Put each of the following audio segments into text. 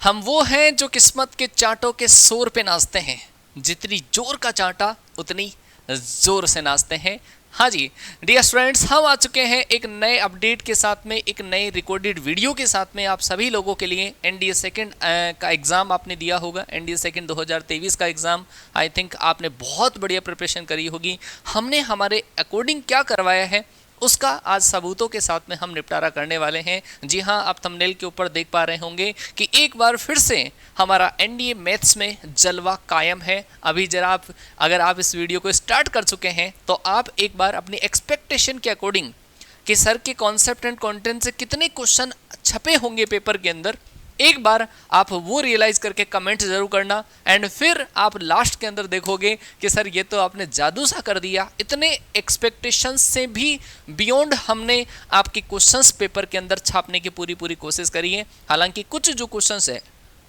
हम वो हैं जो किस्मत के चांटों के शोर पे नाचते हैं, जितनी जोर का चांटा उतनी जोर से नाचते हैं। हाँ जी डियर स्टूडेंट्स, हम आ चुके हैं एक नए अपडेट के साथ में, एक नए रिकॉर्डेड वीडियो के साथ में आप सभी लोगों के लिए। एनडीए सेकंड का एग्ज़ाम आपने दिया होगा, एनडीए सेकंड 2023 का एग्ज़ाम। आई थिंक आपने बहुत बढ़िया प्रिपरेशन करी होगी। हमने हमारे अकॉर्डिंग क्या करवाया है उसका आज सबूतों के साथ में हम निपटारा करने वाले हैं। जी हाँ, आप थंबनेल के ऊपर देख पा रहे होंगे कि एक बार फिर से हमारा एनडीए मैथ्स में जलवा कायम है। अभी जरा अगर आप इस वीडियो को स्टार्ट कर चुके हैं तो आप एक बार अपनी एक्सपेक्टेशन के अकॉर्डिंग कि सर के कॉन्सेप्ट एंड कंटेंट से कितने क्वेश्चन छपे होंगे पेपर के अंदर, एक बार आप वो रियलाइज करके कमेंट जरूर करना। एंड फिर आप लास्ट के अंदर देखोगे कि सर ये तो आपने जादू सा कर दिया, इतने एक्सपेक्टेशंस से भी बियॉन्ड हमने आपके क्वेश्चंस पेपर के अंदर छापने की पूरी कोशिश करी है। हालांकि कुछ जो क्वेश्चंस है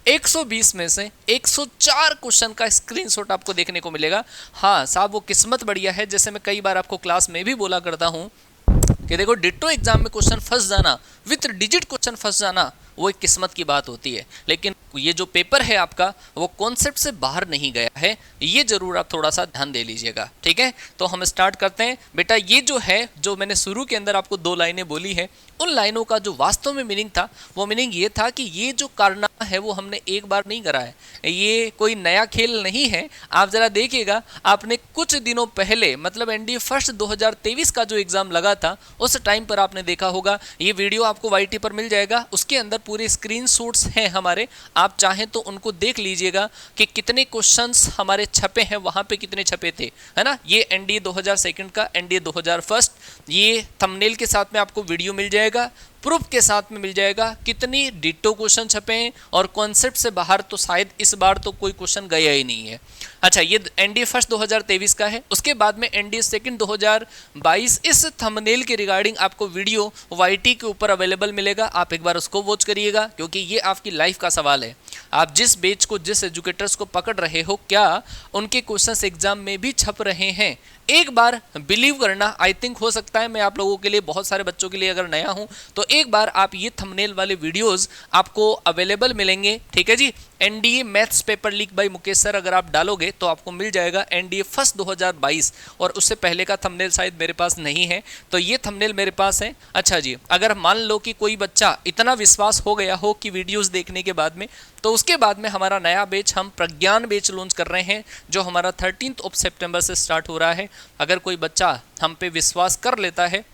120 में से 104 क्वेश्चन का स्क्रीनशॉट आपको देखने को मिलेगा। हाँ साहब, वो किस्मत बढ़िया है। जैसे मैं कई बार आपको क्लास में भी बोला करता हूँ कि देखो डिट्टो एग्जाम में क्वेश्चन फंस जाना, विथ डिजिट क्वेश्चन फंस जाना, वो एक किस्मत की बात होती है। लेकिन ये जो पेपर है आपका वो कॉन्सेप्ट से बाहर नहीं गया है, ये जरूर आप थोड़ा सा ध्यान दे लीजिएगा। ठीक है, तो हम स्टार्ट करते हैं। बेटा ये जो है, जो मैंने शुरू के अंदर आपको 2 लाइनें बोली है, उन लाइनों का जो वास्तव में मीनिंग था वो मीनिंग ये था कि ये जो कारनामा है वो हमने एक बार नहीं करा है, ये कोई नया खेल नहीं है। आप जरा देखिएगा, आपने कुछ दिनों पहले मतलब एनडीए फर्स्ट 2023 का जो एग्जाम लगा था उस टाइम पर आपने देखा होगा। ये वीडियो आपको वाईटी पर मिल जाएगा, उसके अंदर पूरे स्क्रीनशॉट्स हैं हमारे, आप चाहें तो उनको देख लीजिएगा कि कितने क्वेश्चंस हमारे छपे हैं, वहां पे कितने छपे थे, है ना। ये एनडीए 2002 का, एनडीए 2001, ये थंबनेल के साथ में आपको वीडियो मिल जाएगा, प्रूफ के साथ में मिल जाएगा कितनी डिट्टो क्वेश्चन छपे हैं। और कॉन्सेप्ट से बाहर तो शायद इस बार तो कोई क्वेश्चन गया ही नहीं है। अच्छा, ये एनडीए फर्स्ट 2023 का है। उसके बाद में एनडीए सेकंड 2022, इस थंबनेल के रिगार्डिंग आपको वीडियो वाईटी के ऊपर अवेलेबल मिलेगा, आप एक बार उसको वॉच करिएगा, क्योंकि ये आपकी लाइफ का सवाल है। आप जिस बेच को, जिस एजुकेटर्स को पकड़ रहे हो, क्या उनके क्वेश्चंस एग्जाम में भी छप रहे हैं? एक बार बिलीव करना। आई थिंक हो सकता है मैं आप लोगों के लिए, बहुत सारे बच्चों के लिए अगर नया हूं तो एक बार आप ये थंबनेल वाले वीडियोस आपको अवेलेबल मिलेंगे। ठीक है जी, NDA maths paper leak by Mukesh sir अगर आप डालोगे तो आपको मिल जाएगा एनडीए फर्स्ट 2022, और उससे पहले का थंबनेल शायद मेरे पास नहीं है, तो ये थंबनेल मेरे पास है। अच्छा जी, अगर मान लो कि कोई बच्चा इतना विश्वास हो गया हो कि वीडियोस देखने के बाद में, तो उसके बाद में हमारा नया बैच, हम प्रज्ञान बैच लॉन्च कर रहे हैं, जो हमारा 13 सितंबर से स्टार्ट हो रहा है। अगर कोई बच्चा हम पे विश्वास कर लेता है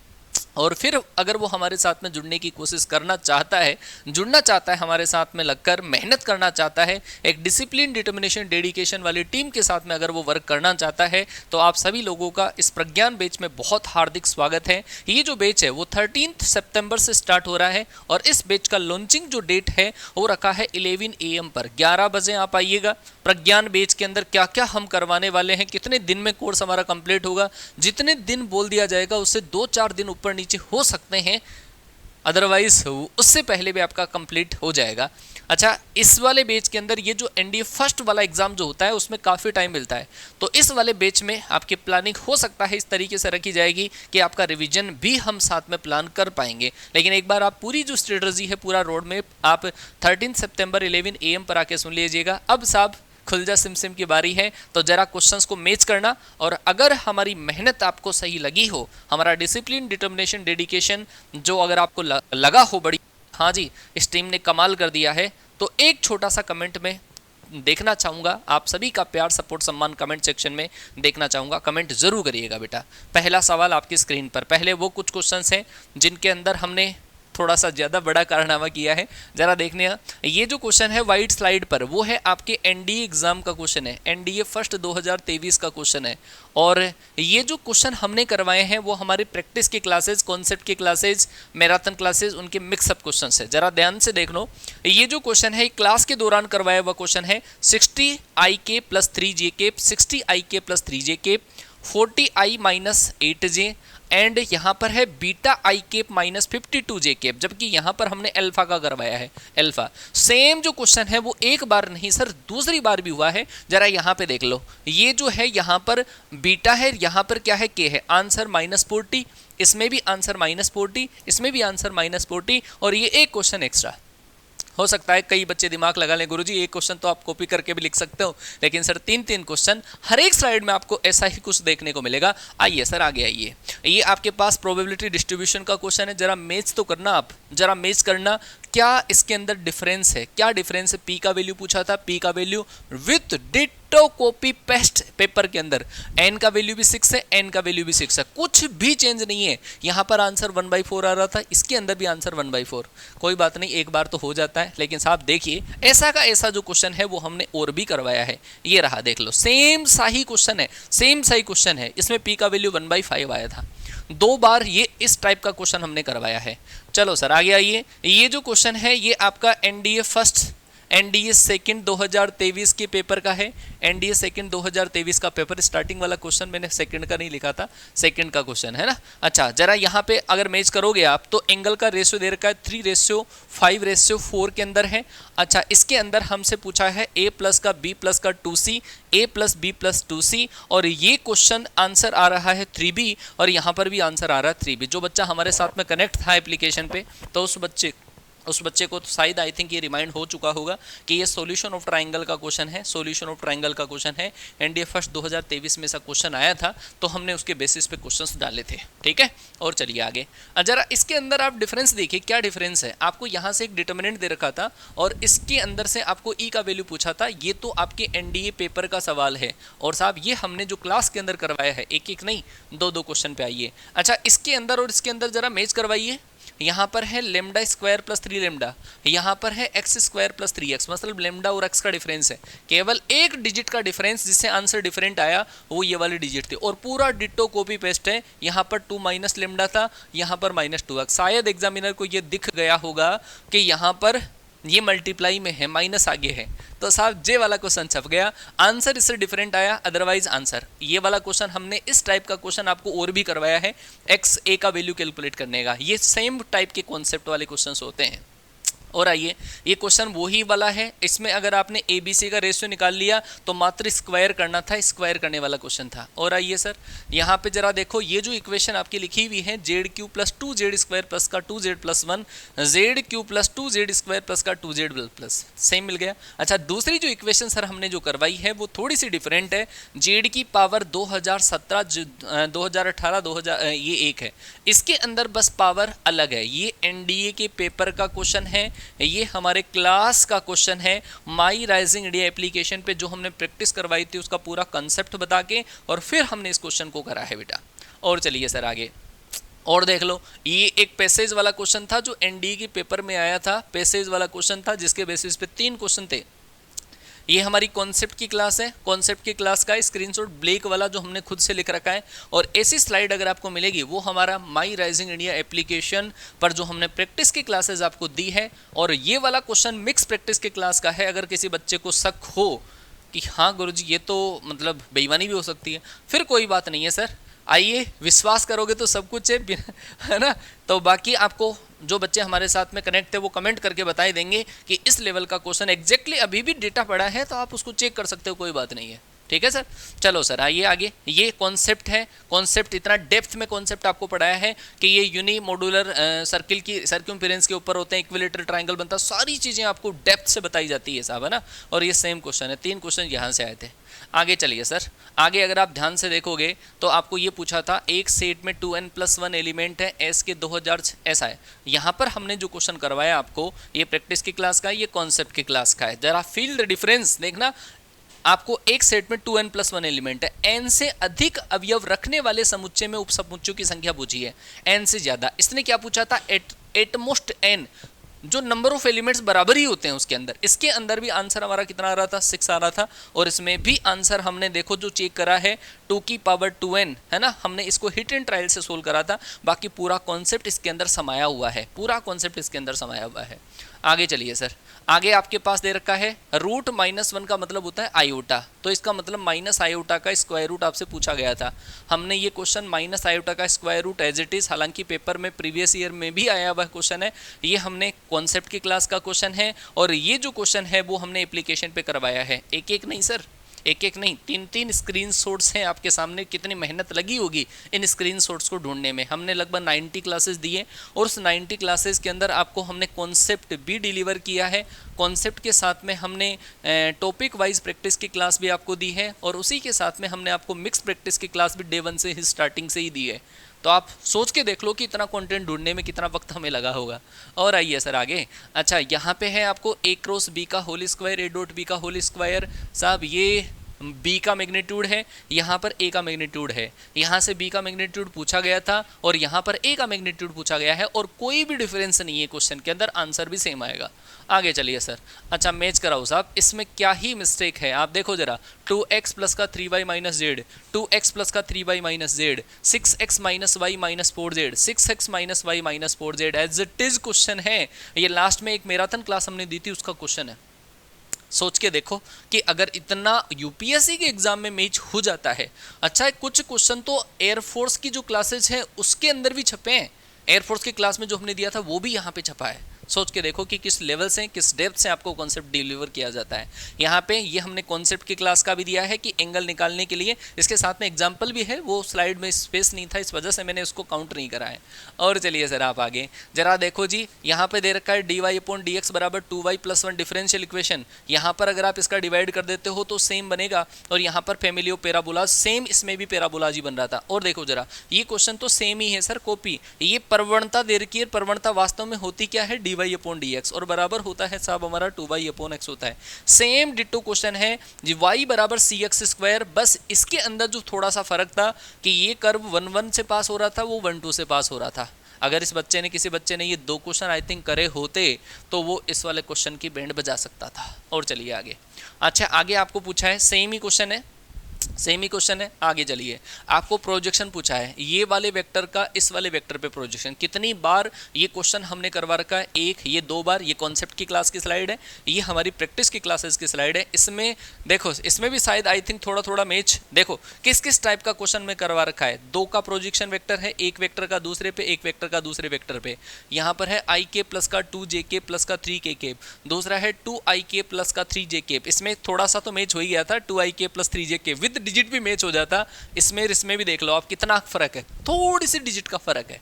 और फिर अगर वो हमारे साथ में जुड़ने की कोशिश करना चाहता है, जुड़ना चाहता है हमारे साथ में लगकर, मेहनत करना चाहता है, एक डिसिप्लिन, डिटर्मिनेशन, डेडिकेशन वाली टीम के साथ में अगर वो वर्क करना चाहता है, तो आप सभी लोगों का इस प्रज्ञान बैच में बहुत हार्दिक स्वागत है। ये जो बैच है वो 13 सितंबर से स्टार्ट हो रहा है, और इस बैच का लॉन्चिंग जो डेट है वो रखा है 11 AM पर, 11 बजे आप आइएगा। प्रज्ञान बैच के अंदर क्या क्या हम करवाने वाले हैं, कितने दिन में कोर्स हमारा कंप्लीट होगा, जितने दिन बोल दिया जाएगा उससे 2-4 दिन ऊपर नीचे हो सकते हैं, अदरवाइज उससे पहले भी आपका कंप्लीट हो जाएगा। अच्छा, इस वाले बैच के अंदर ये जो एनडीए फर्स्ट वाला एग्जाम जो होता है उसमें काफ़ी टाइम मिलता है, तो इस वाले बैच में आपकी प्लानिंग हो सकता है इस तरीके से रखी जाएगी कि आपका रिवीजन भी हम साथ में प्लान कर पाएंगे। लेकिन एक बार आप पूरी जो स्ट्रेटजी है, पूरा रोड मैप आप 13 सितंबर 11 AM पर आके सुन लीजिएगा। अब साहब खुलजा सिमसिम की बारी है, तो जरा क्वेश्चंस को मैच करना, और अगर हमारी मेहनत आपको सही लगी हो, हमारा डिसिप्लिन, डिटर्मिनेशन, डेडिकेशन जो अगर आपको लगा हो बड़ी, हाँ जी इस टीम ने कमाल कर दिया है, तो एक छोटा सा कमेंट में देखना चाहूँगा, आप सभी का प्यार, सपोर्ट, सम्मान कमेंट सेक्शन में देखना चाहूँगा। कमेंट जरूर करिएगा बेटा। पहला सवाल आपकी स्क्रीन पर, पहले वो कुछ क्वेश्चंस हैं जिनके अंदर हमने थोड़ा सा ज़्यादा बड़ा कारनामा किया है, जरा देखने। ये जो क्वेश्चन है वाइट स्लाइड पर, वो है आपके एनडीए एग्जाम का क्वेश्चन है, एनडीए फर्स्ट 2023 का क्वेश्चन है। और ये जो क्वेश्चन हमने करवाए हैं वो हमारे प्रैक्टिस के क्लासेज, कॉन्सेप्ट के क्लासेज, मैराथन क्लासेज, उनके मिक्सअप क्वेश्चन है। जरा ध्यान से देख लो, ये जो क्वेश्चन है क्लास के दौरान करवाया हुआ क्वेश्चन है। 60 IK + 3J cap, 60 IK + 3J cap, 40 I - 8J, and यहाँ पर है beta I cap minus 52J cap, जबकि यहाँ पर हमने अल्फा का करवाया है। अल्फा सेम जो क्वेश्चन है वो एक बार नहीं सर दूसरी बार भी हुआ है। जरा यहाँ पे देख लो, ये जो है यहाँ पर बीटा है, यहाँ पर क्या है के है, आंसर -40, इसमें भी आंसर -40, इसमें भी आंसर -40, और ये एक क्वेश्चन एक्स्ट्रा। हो सकता है कई बच्चे दिमाग लगा लें गुरुजी एक क्वेश्चन तो आप कॉपी करके भी लिख सकते हो, लेकिन सर 3-3 क्वेश्चन हर एक स्लाइड में आपको ऐसा ही कुछ देखने को मिलेगा। आइए सर आगे आइए, ये आपके पास प्रोबेबिलिटी डिस्ट्रीब्यूशन का क्वेश्चन है, जरा मैच तो करना, आप जरा मैच करना क्या इसके अंदर डिफरेंस है, क्या डिफरेंस है। पी का वैल्यू पूछा था, पी का value with ditto copy paste paper के अंदर, एन का वैल्यू भी 6 है, एन का वैल्यू भी 6 है, कुछ भी चेंज नहीं है। यहाँ पर आंसर 1/4 आ रहा था, इसके अंदर भी आंसर 1/4, कोई बात नहीं, एक बार तो हो जाता है। लेकिन साहब देखिए ऐसा का ऐसा जो क्वेश्चन है वो हमने और भी करवाया है, ये रहा देख लो, सेम सही क्वेश्चन है, सेम सही क्वेश्चन है। इसमें पी का वैल्यू 1/5 आया था, 2 बार ये इस टाइप का क्वेश्चन हमने करवाया है। चलो सर आगे आइए, ये जो क्वेश्चन है ये आपका एनडीए फर्स्ट एनडीए सेकंड 2023 के पेपर का है। एनडीए सेकंड 2023 का पेपर, स्टार्टिंग वाला क्वेश्चन मैंने सेकंड का नहीं लिखा था, सेकंड का क्वेश्चन है ना। अच्छा जरा यहाँ पे अगर मैच करोगे आप तो एंगल का रेशियो दे रखा है 3:5:4 के अंदर है। अच्छा इसके अंदर हमसे पूछा है a प्लस का b प्लस का 2c, a plus b plus 2c, और ये क्वेश्चन आंसर आ रहा है 3b, और यहाँ पर भी आंसर आ रहा है 3b। जो बच्चा हमारे साथ में कनेक्ट था एप्लीकेशन पे तो उस बच्चे को तो शायद आई थिंक ये रिमाइंड हो चुका होगा कि ये सॉल्यूशन ऑफ ट्रायंगल का क्वेश्चन है, सॉल्यूशन ऑफ ट्रायंगल का क्वेश्चन है। एनडीए फर्स्ट 2023 में ऐसा क्वेश्चन आया था तो हमने उसके बेसिस पे क्वेश्चंस डाले थे, ठीक है। और चलिए आगे, जरा इसके अंदर आप डिफरेंस देखिए, क्या डिफरेंस है। आपको यहाँ से एक डिटर्मिनेंट दे रखा था और इसके अंदर से आपको ई का वैल्यू पूछा था। ये तो आपके एनडीए पेपर का सवाल है, और साहब ये हमने जो क्लास के अंदर करवाया है, एक एक नहीं 2-2 क्वेश्चन पे आइए। अच्छा इसके अंदर और इसके अंदर जरा मैच करवाइए। यहाँ पर है लेमडा स्क्वायर प्लस 3 लेमडा, यहाँ पर है एक्स स्क्वायर प्लस 3x, मतलब लेमडा और एक्स का डिफरेंस है, केवल एक डिजिट का डिफरेंस, जिससे आंसर डिफरेंट आया वो ये वाली डिजिट थी, और पूरा डिट्टो कॉपी पेस्ट है। यहाँ पर 2 माइनस लेमडा था, यहाँ पर -2x। शायद एग्जामिनर को ये दिख गया होगा कि यहाँ पर ये मल्टीप्लाई में है, माइनस आगे है, तो साहब जे वाला क्वेश्चन छप गया, आंसर इससे डिफरेंट आया। अदरवाइज आंसर ये वाला क्वेश्चन हमने इस टाइप का क्वेश्चन आपको और भी करवाया है, एक्स ए का वैल्यू कैलकुलेट करने का। ये सेम टाइप के कॉन्सेप्ट वाले क्वेश्चंस होते हैं। और आइए ये क्वेश्चन वही वाला है, इसमें अगर आपने ए बी सी का रेशियो निकाल लिया तो मात्र स्क्वायर करना था, स्क्वायर करने वाला क्वेश्चन था। और आइए सर यहाँ पे जरा देखो, ये जो इक्वेशन आपकी लिखी हुई है ZQ प्लस 2Z² प्लस का 2Z plus 1, ZQ plus 2Z² plus का 2Z प्लस, सेम मिल गया। अच्छा दूसरी जो इक्वेशन सर हमने जो करवाई है वो थोड़ी सी डिफरेंट है, Z की पावर 2017 2018 2000 ये एक है, इसके अंदर बस पावर अलग है। ये एनडीए के पेपर का क्वेश्चन है, ये हमारे क्लास का क्वेश्चन है, माई राइजिंग इंडिया एप्लीकेशन पे जो हमने प्रैक्टिस करवाई थी उसका पूरा कंसेप्ट बता के, और फिर हमने इस क्वेश्चन को करा है बेटा। और चलिए सर आगे और देख लो, ये एक पैसेज वाला क्वेश्चन था जो एनडीए के पेपर में आया था, पैसेज वाला क्वेश्चन था जिसके बेसिस पे 3 क्वेश्चन थे। ये हमारी कॉन्सेप्ट की क्लास है, कॉन्सेप्ट की क्लास का स्क्रीनशॉट ब्लैक वाला जो हमने खुद से लिख रखा है, और ऐसी स्लाइड अगर आपको मिलेगी वो हमारा माई राइजिंग इंडिया एप्लीकेशन पर जो हमने प्रैक्टिस की क्लासेस आपको दी है। और ये वाला क्वेश्चन मिक्स प्रैक्टिस की क्लास का है। अगर किसी बच्चे को शक हो कि हाँ गुरुजी ये तो मतलब बेईमानी भी हो सकती है, फिर कोई बात नहीं है सर, आइए विश्वास करोगे तो सब कुछ है ना। तो बाकी आपको जो बच्चे हमारे साथ में कनेक्ट थे वो कमेंट करके बताई देंगे कि इस लेवल का क्वेश्चन एग्जैक्टली अभी भी डेटा पड़ा है, तो आप उसको चेक कर सकते हो, कोई बात नहीं है, ठीक है सर। चलो सर आइए आगे, ये कॉन्सेप्ट है, कॉन्सेप्ट इतना डेप्थ में कॉन्सेप्ट आपको पढ़ाया है कि ये यूनी मॉड्यूलर सर्किल की सर्कम्फेरेंस के ऊपर होते हैं, इक्विलेटरल ट्रायंगल बनता है, सारी चीज़ें आपको डेप्थ से बताई जाती है साहब, है ना। और ये सेम क्वेश्चन है, 3 क्वेश्चन यहाँ से आए थे। आगे चलिए सर, आगे अगर आप ध्यान से देखोगे तो आपको ये पूछा था एक सेट में 2n+1 एलिमेंट है, एस के 2000 ऐसा है। यहाँ पर हमने जो क्वेश्चन करवाया आपको, ये प्रैक्टिस की क्लास का है, ये कॉन्सेप्ट की क्लास का है। जरा फील द डिफरेंस देखना, आपको एक सेट में 2n+1 एलिमेंट है, n से अधिक अवयव रखने वाले समुच्चय में उपसमुच्चयों की संख्या पूछी है, n से ज्यादा। इसने क्या पूछा था, एटमोस्ट n, जो नंबर ऑफ एलिमेंट्स बराबर ही होते हैं उसके अंदर। इसके अंदर भी आंसर हमारा कितना आ रहा था, 6 आ रहा था, और इसमें भी आंसर हमने देखो जो चेक करा है 2 की पावर 2n, है ना। हमने इसको हिट एंड ट्रायल से सोल्व करा था, बाकी पूरा कॉन्सेप्ट इसके अंदर समाया हुआ है, पूरा कॉन्सेप्ट इसके अंदर समाया हुआ है। आगे चलिए सर, आगे आपके पास दे रखा है √-1 का मतलब होता है आयोटा, तो इसका मतलब माइनस आयोटा का स्क्वायर रूट आपसे पूछा गया था। हमने ये क्वेश्चन माइनस आयोटा का square root as it is, हालांकि पेपर में प्रीवियस ईयर में भी आया हुआ क्वेश्चन है, ये हमने कॉन्सेप्ट की क्लास का क्वेश्चन है, और ये जो क्वेश्चन है वो हमने एप्लीकेशन पे करवाया है, एक एक नहीं सर, एक एक नहीं, 3-3 स्क्रीनशॉट्स हैं आपके सामने। कितनी मेहनत लगी होगी इन स्क्रीनशॉट्स को ढूंढने में। हमने लगभग 90 क्लासेस दिए और उस 90 क्लासेस के अंदर आपको हमने कॉन्सेप्ट भी डिलीवर किया है। कॉन्सेप्ट के साथ में हमने टॉपिक वाइज प्रैक्टिस की क्लास भी आपको दी है और उसी के साथ में हमने आपको मिक्स प्रैक्टिस की क्लास भी डे 1 से ही स्टार्टिंग से ही दी है। तो आप सोच के देख लो कि इतना कंटेंट ढूंढने में कितना वक्त हमें लगा होगा। और आइए सर आगे। अच्छा, यहाँ पे है आपको a क्रॉस b का whole square, a dot b का होल स्क्वायर। साहब ये b का मैग्नीट्यूड है, यहाँ पर a का मैग्नीट्यूड है। यहाँ से b का मैग्नीट्यूड पूछा गया था और यहाँ पर a का मैग्नीट्यूड पूछा गया है और कोई भी डिफरेंस नहीं है क्वेश्चन के अंदर, आंसर भी सेम आएगा। आगे चलिए सर। अच्छा, मैच कराओ साहब, इसमें क्या ही मिस्टेक है आप देखो जरा। 2x प्लस का 3y minus Z, 2x plus का 3y minus z, 6x minus y minus 4z, 6x minus y minus 4z as it is question है। ये लास्ट में एक मैराथन क्लास हमने दी थी उसका क्वेश्चन है। सोच के देखो कि अगर इतना यूपीएससी के एग्जाम में मैच हो जाता है। अच्छा, कुछ क्वेश्चन तो एयरफोर्स की जो क्लासेज है उसके अंदर भी छपे हैं। एयरफोर्स की क्लास में जो हमने दिया था वो भी यहाँ पे छपा है। सोच के देखो कि किस लेवल से, किस डेप्थ से आपको कॉन्सेप्ट डिलीवर किया जाता है। यहाँ पे ये हमने कॉन्सेप्ट की क्लास का भी दिया है कि एंगल निकालने के लिए, इसके साथ में एग्जाम्पल भी है। वो स्लाइड में स्पेस नहीं था, इस वजह से मैंने उसको काउंट नहीं करा है। और चलिए सर आप आगे जरा देखो जी। यहाँ पे दे रखा है dy अपॉन dx बराबर 2y प्लस 1 डिफरेंशियल इक्वेशन। यहाँ पर अगर आप इसका डिवाइड कर देते हो तो सेम बनेगा। और यहाँ पर फैमिली ऑफ पैराबोला, सेम इसमें भी पैराबोलाज ही बन रहा था। और देखो जरा, ये क्वेश्चन तो सेम ही है सर, कॉपी। ये प्रवणता दे रखी है, प्रवणता वास्तव में होती क्या है, dy अपॉन dx और बराबर होता है साहब हमारा 2y अपॉन x होता है। सेम डिट्टो क्वेश्चन है जी, y बराबर cx स्क्वायर। बस इसके अंदर जो थोड़ा सा फर्क था कि ये कर्व 1-1 से पास हो रहा था, वो 1-2 से पास हो रहा था। अगर इस बच्चे ने, किसी बच्चे ने ये 2 क्वेश्चन आई थिंक करे होते तो वो इस वाले क्वेश्चन की बैंड बजा सकता था। और चलिए आगे। अच्छा, आगे आपको पूछा है, सेम ही क्वेश्चन है, सेम ही क्वेश्चन है। आगे चलिए, आपको प्रोजेक्शन पूछा है, ये वाले वेक्टर का इस वाले वेक्टर पे प्रोजेक्शन। कितनी बार ये क्वेश्चन हमने करवा रखा है, एक, ये 2 बार। ये कॉन्सेप्ट की क्लास की स्लाइड है, ये हमारी प्रैक्टिस की क्लासेस की स्लाइड है। इसमें देखो, इसमें भी शायद आई थिंक थोड़ा थोड़ा मैच। देखो किस किस टाइप का क्वेश्चन में करवा रखा है। 2 का प्रोजेक्शन वेक्टर है, एक वेक्टर का दूसरे पे, एक वेक्टर का दूसरे वेक्टर पे। यहाँ पर है आई के प्लस का 2j प्लस का 3k केप, दूसरा है 2ik प्लस का 3j केप। इसमें थोड़ा सा तो मैच हो ही गया था, 2ik plus 3j cap with digit भी मैच हो जाता। इसमें भी देख लो आप कितना फर्क है, थोड़ी सी डिजिट का फर्क है।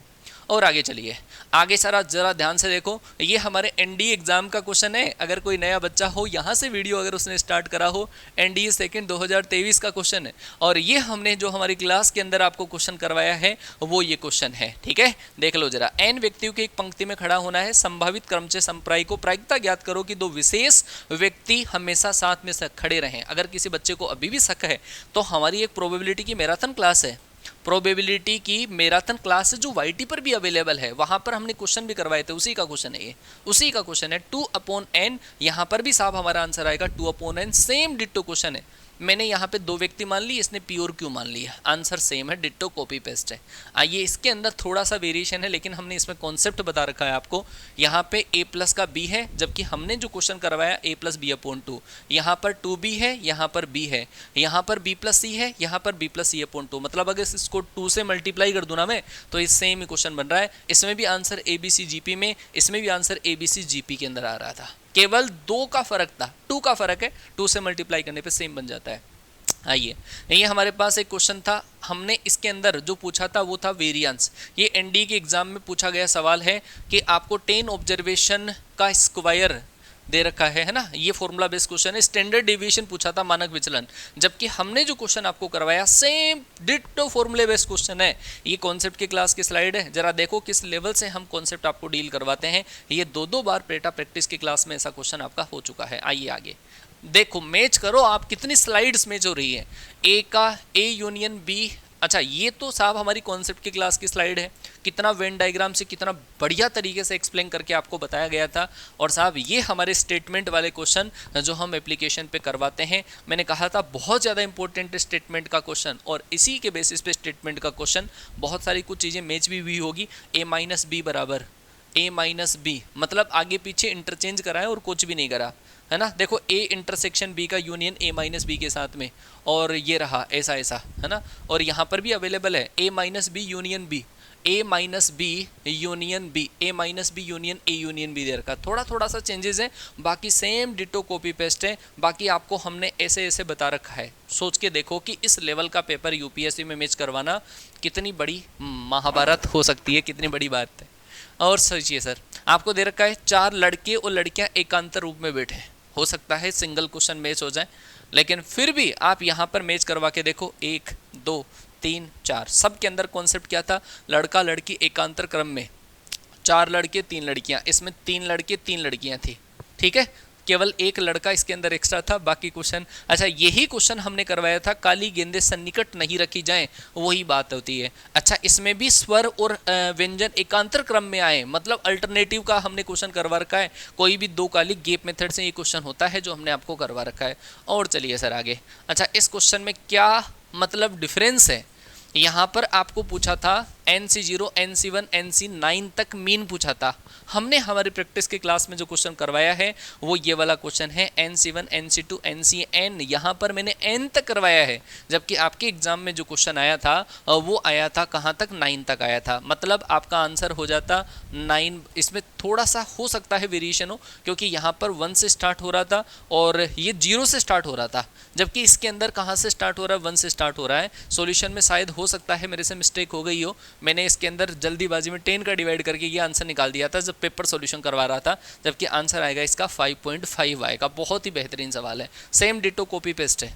और आगे चलिए, आगे सारा जरा ध्यान से देखो। ये हमारे एनडीए एग्जाम का क्वेश्चन है। अगर कोई नया बच्चा हो, यहाँ से वीडियो अगर उसने स्टार्ट करा हो, एनडीए सेकंड 2023 का क्वेश्चन है। और ये हमने जो हमारी क्लास के अंदर आपको क्वेश्चन करवाया है वो ये क्वेश्चन है। ठीक है, देख लो जरा। एन व्यक्तियों की एक पंक्ति में खड़ा होना है, संभावित क्रमचय संप्रायिक को प्रायिकता ज्ञात करो कि 2 विशेष व्यक्ति हमेशा साथ में खड़े रहें। अगर किसी बच्चे को अभी भी शक है तो हमारी एक प्रोबेबिलिटी की मैराथन क्लास है, प्रोबेबिलिटी की मैराथन क्लास जो वाईटी पर भी अवेलेबल है, वहां पर हमने क्वेश्चन भी करवाए थे। उसी का क्वेश्चन है ये, उसी का क्वेश्चन है। 2/n, यहाँ पर भी साहब हमारा आंसर आएगा 2/n। सेम डिट्टो क्वेश्चन है। मैंने यहाँ पे 2 व्यक्ति मान ली, इसने पी और क्यू मान लिया, आंसर सेम है, डिट्टो कॉपी पेस्ट है। आइए, इसके अंदर थोड़ा सा वेरिएशन है, लेकिन हमने इसमें कॉन्सेप्ट बता रखा है आपको। यहाँ पे a प्लस का b है, जबकि हमने जो क्वेश्चन करवाया a प्लस बी अपॉन 2। यहाँ पर 2b है, यहाँ पर b है, यहाँ पर b प्लस c है, यहाँ पर b प्लस c अपॉन 2। मतलब अगर इसको 2 से मल्टीप्लाई कर दूँ ना मैं, तो इस सेम ही क्वेश्चन बन रहा है। इसमें भी आंसर ABC GP में, इसमें भी आंसर ABC GP के अंदर आ रहा था। केवल 2 का फर्क था, 2 का फर्क है, 2 से मल्टीप्लाई करने पे सेम बन जाता है। आइए, ये हमारे पास एक क्वेश्चन था, हमने इसके अंदर जो पूछा था वो था वेरिएंस। ये एनडी के एग्जाम में पूछा गया सवाल है कि आपको 10 ऑब्जर्वेशन का स्क्वायर दे रखा है ना। ये फॉर्मूला बेस्ड क्वेश्चन है। स्टैंडर्ड डेविएशन पूछा था, मानक विचलन। जबकि हमने जो क्वेश्चन आपको करवाया सेम डिट्टो फॉर्मूले बेस्ड क्वेश्चन है। ये कॉन्सेप्ट की क्लास की स्लाइड है, जरा देखो किस लेवल से हम कॉन्सेप्ट आपको डील करवाते हैं। ये 2-2 बार पेटा प्रैक्टिस की क्लास में ऐसा क्वेश्चन आपका हो चुका है। आइए आगे देखो, मैच करो आप, कितनी स्लाइड्स मैच हो रही है। ए का ए यूनियन बी। अच्छा, ये तो साहब हमारी कॉन्सेप्ट की क्लास की स्लाइड है। कितना वेन डायग्राम से कितना बढ़िया तरीके से एक्सप्लेन करके आपको बताया गया था। और साहब ये हमारे स्टेटमेंट वाले क्वेश्चन जो हम एप्लीकेशन पे करवाते हैं, मैंने कहा था बहुत ज़्यादा इंपॉर्टेंट स्टेटमेंट का क्वेश्चन, और इसी के बेसिस पे स्टेटमेंट का क्वेश्चन बहुत सारी कुछ चीज़ें मैच भी हुई होगी। a माइनस बी बराबर a माइनस बी, मतलब आगे पीछे इंटरचेंज करा है और कुछ भी नहीं करा है ना। देखो a इंटरसेक्शन b का यूनियन a माइनस बी के साथ में, और ये रहा ऐसा ऐसा है ना। और यहाँ पर भी अवेलेबल है a minus B union b, A minus B union B, A minus B union A union B दे रखा है। थोड़ा सा चेंजेस है, बाकी सेम डिटो कॉपी पेस्ट है। बाकी आपको हमने ऐसे ऐसे बता रखा है। सोच के देखो कि इस लेवल का पेपर यूपीएससी में मैच करवाना कितनी बड़ी महाभारत हो सकती है, कितनी बड़ी बात है। और सोचिए सर, आपको दे रखा है 4 लड़के और लड़कियां एकांतर रूप में बैठे, हो सकता है सिंगल क्वेश्चन मैच हो जाए, लेकिन फिर भी आप यहाँ पर मैच करवा के देखो। 1 2 3 4 सब के अंदर कॉन्सेप्ट क्या था? लड़का लड़की एकांतर क्रम में, 4 लड़के 3 लड़कियां, इसमें 3 लड़के 3 लड़कियां थी, ठीक है। केवल एक लड़का इसके अंदर एक्स्ट्रा था, बाकी क्वेश्चन। अच्छा, यही क्वेश्चन हमने करवाया था, काली गेंदें सन्निकट नहीं रखी जाएं, वही बात होती है। अच्छा, इसमें भी स्वर और व्यंजन एकांतर क्रम में आए, मतलब अल्टरनेटिव का हमने क्वेश्चन करवा रखा है। कोई भी 2 काली गैप मेथड से ये क्वेश्चन होता है जो हमने आपको करवा रखा है। और चलिए सर आगे। अच्छा, इस क्वेश्चन में क्या मतलब डिफरेंस है? यहाँ पर आपको पूछा था NC0 NC1 NC9 तक मीन पूछा था। हमने हमारी प्रैक्टिस के क्लास में जो क्वेश्चन करवाया है वो ये वाला क्वेश्चन है, NC1 NC2 NCN। यहाँ पर मैंने N तक करवाया है, जबकि आपके एग्जाम में जो क्वेश्चन आया था वो आया था कहाँ तक? 9 तक आया था। मतलब आपका आंसर हो जाता 9। इसमें थोड़ा सा हो सकता है वेरिएशन हो, क्योंकि यहाँ पर 1 से स्टार्ट हो रहा था और ये 0 से स्टार्ट हो रहा था, जबकि इसके अंदर कहाँ से स्टार्ट हो रहा है? 1 से स्टार्ट हो रहा है। सॉल्यूशन में शायद हो सकता है मेरे से मिस्टेक हो गई हो, मैंने इसके अंदर जल्दीबाजी में 10 का डिवाइड करके ये आंसर निकाल दिया था जब पेपर सॉल्यूशन करवा रहा था, जबकि आंसर आएगा इसका 5.5 आएगा। बहुत ही बेहतरीन सवाल है, सेम डिटो कॉपी पेस्ट है।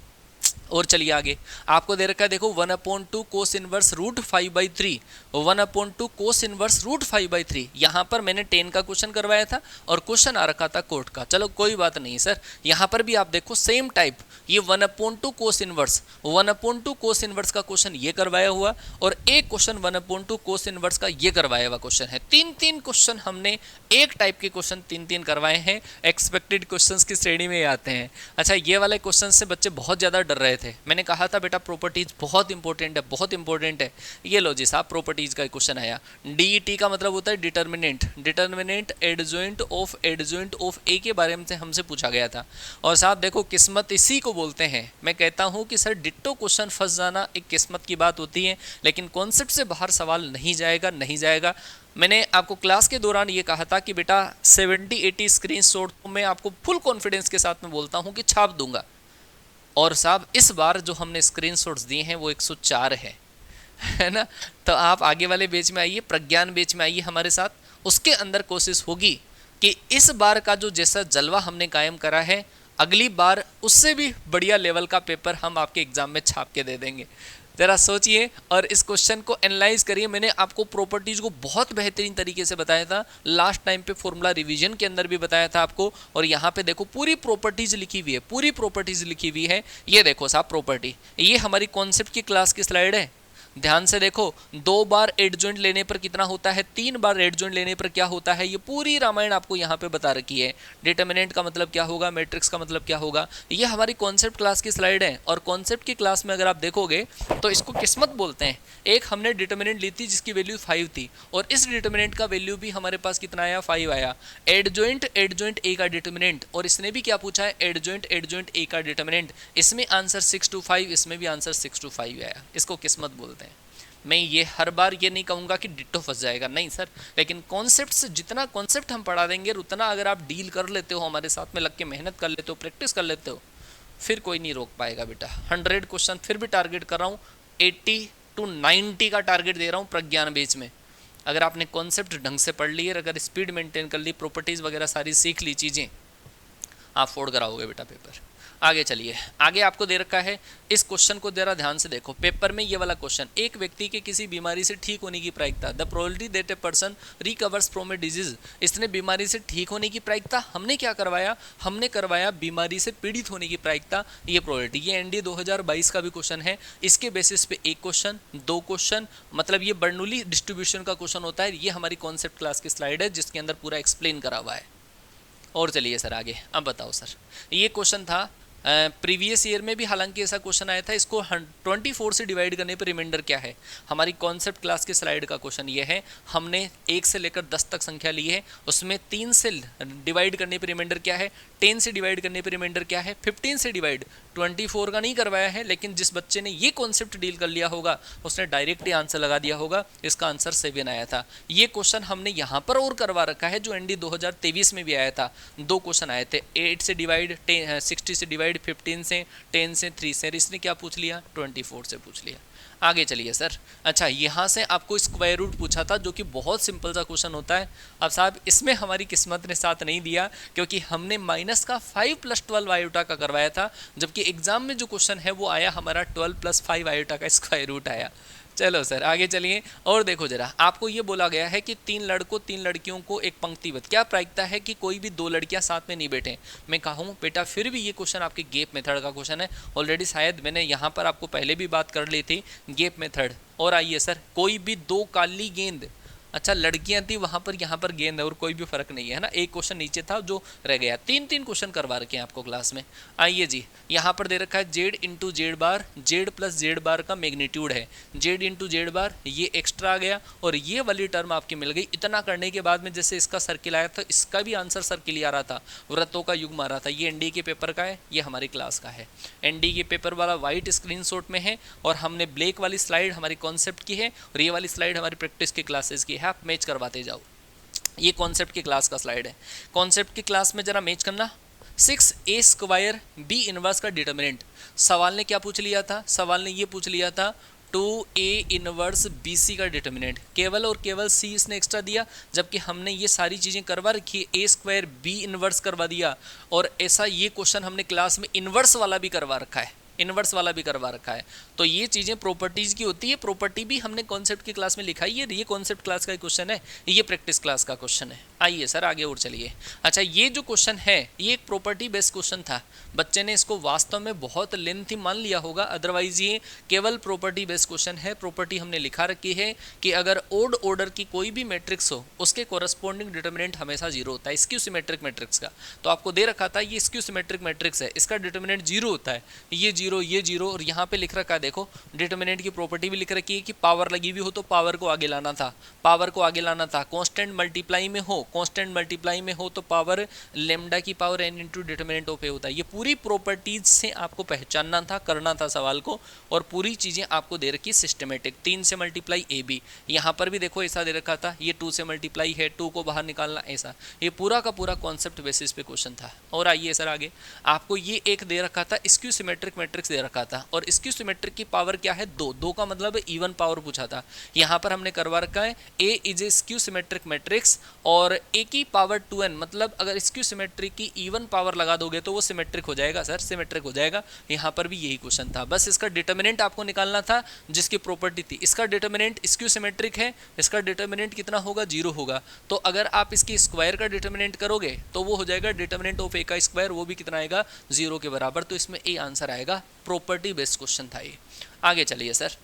और चलिए आगे, आपको दे रखा है देखो 1/2 cos inverse root 5/3, 1/2 cos inverse root 5/3। यहाँ पर मैंने 10 का क्वेश्चन करवाया था और क्वेश्चन आ रखा था कोट का। चलो कोई बात नहीं सर, यहाँ पर भी आप देखो सेम टाइप, ये 1/2 कोस इनवर्स, 1/2 कोस इनवर्स का क्वेश्चन ये करवाया हुआ और एक क्वेश्चन 1/2 कोस इनवर्स का ये करवाया हुआ क्वेश्चन है। 3 क्वेश्चन हमने एक टाइप के क्वेश्चन 3 करवाए हैं, एक्सपेक्टेड क्वेश्चंस की श्रेणी में आते हैं। अच्छा, ये वाले क्वेश्चन से बच्चे बहुत ज़्यादा डर रहे थे। मैंने कहा था बेटा प्रॉपर्टीज बहुत इंपॉर्टेंट है, बहुत इंपॉर्टेंट है। ये लो जी साहब, प्रॉपर्टीज का क्वेश्चन आया। DET का मतलब होता है डिटर्मिनेंट, डिटर्मिनेंट एडजॉइंट ऑफ ए के बारे में से हमसे पूछा गया था। और साहब देखो, किस्मत इसी को बोलते हैं। मैं कहता हूँ कि सर डिट्टो क्वेश्चन फंस जाना एक किस्मत की बात होती है, लेकिन कॉन्सेप्ट से बाहर सवाल नहीं जाएगा, नहीं जाएगा। मैंने आपको क्लास के दौरान ये कहा था कि बेटा 70-80 स्क्रीनशॉट तो मैं आपको फुल कॉन्फिडेंस के साथ में बोलता हूँ कि छाप दूंगा। और साहब इस बार जो हमने स्क्रीनशॉट्स दिए हैं वो 104 है ना। तो आप आगे वाले बैच में आइए, प्रज्ञान बैच में आइए हमारे साथ, उसके अंदर कोशिश होगी कि इस बार का जो जैसा जलवा हमने कायम करा है, अगली बार उससे भी बढ़िया लेवल का पेपर हम आपके एग्जाम में छाप के दे देंगे। ज़रा सोचिए और इस क्वेश्चन को एनालाइज करिए। मैंने आपको प्रॉपर्टीज़ को बहुत बेहतरीन तरीके से बताया था, लास्ट टाइम पे फॉर्मूला रिवीजन के अंदर भी बताया था आपको। और यहाँ पे देखो पूरी प्रॉपर्टीज़ लिखी हुई है, पूरी प्रॉपर्टीज़ लिखी हुई है। ये देखो साहब प्रॉपर्टी, ये हमारी कॉन्सेप्ट की क्लास की स्लाइड है। ध्यान से देखो, 2 बार एडजॉइंट लेने पर कितना होता है, 3 बार एडजॉइंट लेने पर क्या होता है, ये पूरी रामायण आपको यहाँ पे बता रखी है। डिटर्मिनेंट का मतलब क्या होगा, मैट्रिक्स का मतलब क्या होगा, ये हमारी कॉन्सेप्ट क्लास की स्लाइड है। और कॉन्सेप्ट की क्लास में अगर आप देखोगे तो इसको किस्मत बोलते हैं। एक हमने डिटर्मिनेंट ली थी जिसकी वैल्यू 5 थी, और इस डिटर्मिनेंट का वैल्यू भी हमारे पास कितना आया, 5 आया। एडजॉइंट ए का डिटर्मिनेंट, और इसने भी क्या पूछा है, एडजॉइंट ए का डिटर्मिनेंट। इसमें आंसर 6 to 5, इसमें भी आंसर 6 to 5 आया। इसको किस्मत बोलते हैं। मैं ये हर बार ये नहीं कहूँगा कि डिट्टो फंस जाएगा, नहीं सर, लेकिन कॉन्सेप्ट से जितना कॉन्सेप्ट हम पढ़ा देंगे उतना अगर आप डील कर लेते हो, हमारे साथ में लग के मेहनत कर लेते हो, प्रैक्टिस कर लेते हो, फिर कोई नहीं रोक पाएगा बेटा। 100 क्वेश्चन फिर भी टारगेट कर रहा हूँ, 80 to 90 का टारगेट दे रहा हूँ प्रज्ञान बेच में। अगर आपने कॉन्सेप्ट ढंग से पढ़ लिए, अगर स्पीड मेंटेन कर ली, प्रॉपर्टीज़ वगैरह सारी सीख ली चीज़ें, आप फोड़ कराओगे बेटा पेपर। आगे चलिए, आगे आपको दे रखा है, इस क्वेश्चन को जरा ध्यान से देखो। पेपर में ये वाला क्वेश्चन, एक व्यक्ति के किसी बीमारी से ठीक होने की प्रायिकता, the probability that a person recovers from a disease. इसने बीमारी से ठीक होने की प्रायिकता, हमने क्या करवाया, हमने करवाया बीमारी से पीड़ित होने की प्रायिकता, ये प्रोबेबिलिटी। ये एनडीए 2022 का भी क्वेश्चन है। इसके बेसिस पे 1 क्वेश्चन, 2 क्वेश्चन, मतलब ये बर्नौली डिस्ट्रीब्यूशन का क्वेश्चन होता है। ये हमारी कॉन्सेप्ट क्लास की स्लाइड है जिसके अंदर पूरा एक्सप्लेन करा हुआ है। और चलिए सर आगे, अब बताओ सर, ये क्वेश्चन था प्रीवियस ईयर में भी हालांकि ऐसा क्वेश्चन आया था, इसको 24 से डिवाइड करने पर रिमाइंडर क्या है। हमारी कॉन्सेप्ट क्लास के स्लाइड का क्वेश्चन ये है, हमने 1 से लेकर 10 तक संख्या ली है, उसमें 3 से डिवाइड करने पर रिमाइंडर क्या है, 10 से डिवाइड करने पर रिमाइंडर क्या है, 15 से डिवाइड 24 का नहीं करवाया है, लेकिन जिस बच्चे ने ये कॉन्सेप्ट डील कर लिया होगा उसने डायरेक्ट ही आंसर लगा दिया होगा, इसका आंसर 7 आया था। ये क्वेश्चन हमने यहाँ पर और करवा रखा है जो एनडी 2023 में भी आया था। 2 क्वेश्चन आए थे, 8 से डिवाइड, 60 से डिवाइड, 15 से, 10 से, 3 से, इसने क्या पूछ लिया, 24 से पूछ लिया। आगे चलिए सर। अच्छा, यहाँ से आपको स्क्वायर रूट पूछा था जो कि बहुत सिंपल सा क्वेश्चन होता है। अब साहब इसमें हमारी किस्मत ने साथ नहीं दिया क्योंकि हमने माइनस का 5 + 12 आयोटा का करवाया था, जबकि एग्जाम में जो क्वेश्चन है वो आया हमारा 12 + 5 आयोटा का स्क्वायर रूट आया। चलो सर आगे चलिए और देखो जरा, आपको ये बोला गया है कि 3 लड़कों 3 लड़कियों को एक पंक्तिबद्ध, क्या प्रायिकता है कि कोई भी 2 लड़कियां साथ में नहीं बैठे। मैं कहूँ बेटा फिर भी ये क्वेश्चन आपके गेप मेथड का क्वेश्चन है, ऑलरेडी शायद मैंने यहाँ पर आपको पहले भी बात कर ली थी गेप मेथड। और आइए सर, कोई भी 2 काली गेंद, अच्छा लड़कियां थी वहां पर, यहाँ पर गेंद है और कोई भी फर्क नहीं है ना, एक क्वेश्चन नीचे था जो रह गया। 3 क्वेश्चन करवा रखे हैं आपको क्लास में। आइए जी, यहाँ पर दे रखा है जेड इंटू जेड बार, जेड प्लस जेड बार का मैग्नीट्यूड है, जेड इंटू जेड बार, ये एक्स्ट्रा आ गया और ये वाली टर्म आपकी मिल गई। इतना करने के बाद में जैसे इसका सर्किल आया था, इसका भी आंसर सर्किल ही आ रहा था, वृत्तों का युग्म आ रहा था। ये एनडी के पेपर का है, ये हमारी क्लास का है। एनडी के पेपर वाला व्हाइट स्क्रीनशॉट में है और हमने ब्लैक वाली स्लाइड हमारी कॉन्सेप्ट की है और ये वाली स्लाइड हमारी प्रैक्टिस की क्लासेस की है। आप मैच करवाते जाओ। ये कॉन्सेप्ट की क्लास का स्लाइड है, कॉन्सेप्ट की क्लास में जरा मैच करना। 6a² b इनवर्स का डिटर्मिनेंट, सवाल ने क्या पूछ लिया था, सवाल ने ये पूछ लिया था 2a इनवर्स bc का डिटर्मिनेंट, केवल और केवल c इसने एक्स्ट्रा दिया, जबकि हमने ये सारी चीज़ें करवा रखी है। a² b इनवर्स करवा दिया और ऐसा ये क्वेश्चन हमने क्लास में इनवर्स वाला भी करवा रखा है, इनवर्स वाला भी करवा रखा है। तो ये चीज़ें प्रॉपर्टीज की होती है, प्रॉपर्टी भी हमने कॉन्सेप्ट की क्लास में लिखा है। ये कॉन्सेप्ट क्लास का क्वेश्चन है, ये प्रैक्टिस क्लास का क्वेश्चन है। आइए सर आगे और चलिए। अच्छा, ये जो क्वेश्चन है ये एक प्रॉपर्टी बेस्ड क्वेश्चन था, बच्चे ने इसको वास्तव में बहुत लेंथी मान लिया होगा, अदरवाइज ये केवल प्रॉपर्टी बेस्ड क्वेश्चन है। प्रॉपर्टी हमने लिखा रखी है कि अगर ओड ऑर्डर की कोई भी मैट्रिक्स हो उसके कोरस्पॉन्डिंग डिटर्मिनेंट हमेशा 0 होता है, स्क्यू सिमेट्रिक मैट्रिक्स का। तो आपको दे रखा था ये स्क्यू सिमेट्रिक मैट्रिक्स है, इसका डिटर्मिनेंट 0 होता है, ये 0 ये 0 और यहाँ पे लिख रखा है, देखो डिटर्मिनेंट की प्रॉपर्टी भी लिख रखी है कि पावर लगी हुई हो तो पावर को आगे लाना था, पावर को आगे लाना था। कांस्टेंट मल्टीप्लाई में हो, कांस्टेंट मल्टीप्लाई में हो तो पावर लेमडा की power n into determinant of A होता है। ये पूरी प्रॉपर्टीज से आपको पहचानना था, करना था सवाल को, और पूरी चीज़ें आपको दे रखी सिस्टमेटिक। 3 से मल्टीप्लाई ए बी, यहाँ पर भी देखो ऐसा दे रखा था, ये 2 से मल्टीप्लाई है, 2 को बाहर निकालना ऐसा। ये पूरा का पूरा कॉन्सेप्ट बेसिस पे क्वेश्चन था। और आइए सर आगे, आपको ये एक दे रखा था स्क्यू सिमेट्रिक मैट्रिक्स दे रखा था और स्क्यू सिमेट्रिक की पावर क्या है 2, 2 का मतलब इवन पावर पूछा था। यहाँ पर हमने करवा रखा है A is a skew symmetric matrix और ए की पावर 2n, मतलब अगर स्क्यू सिमेट्रिक की इवन पावर लगा दोगे तो वो सिमेट्रिक हो जाएगा सर, सिमेट्रिक हो जाएगा। यहाँ पर भी यही क्वेश्चन था, बस इसका डिटर्मिनेंट आपको निकालना था जिसकी प्रॉपर्टी थी। इसका डिटर्मिनेंट स्क्यू सिमेट्रिक है, इसका डिटर्मिनेंट कितना होगा 0 होगा, तो अगर आप इसकी स्क्वायर का डिटर्मिनेंट करोगे तो वो हो जाएगा डिटर्मिनेंट ऑफ ए का स्क्वायर, वो भी कितना आएगा 0 के बराबर। तो इसमें ए आंसर आएगा, प्रॉपर्टी बेस्ड क्वेश्चन था ये। आगे चलिए सर,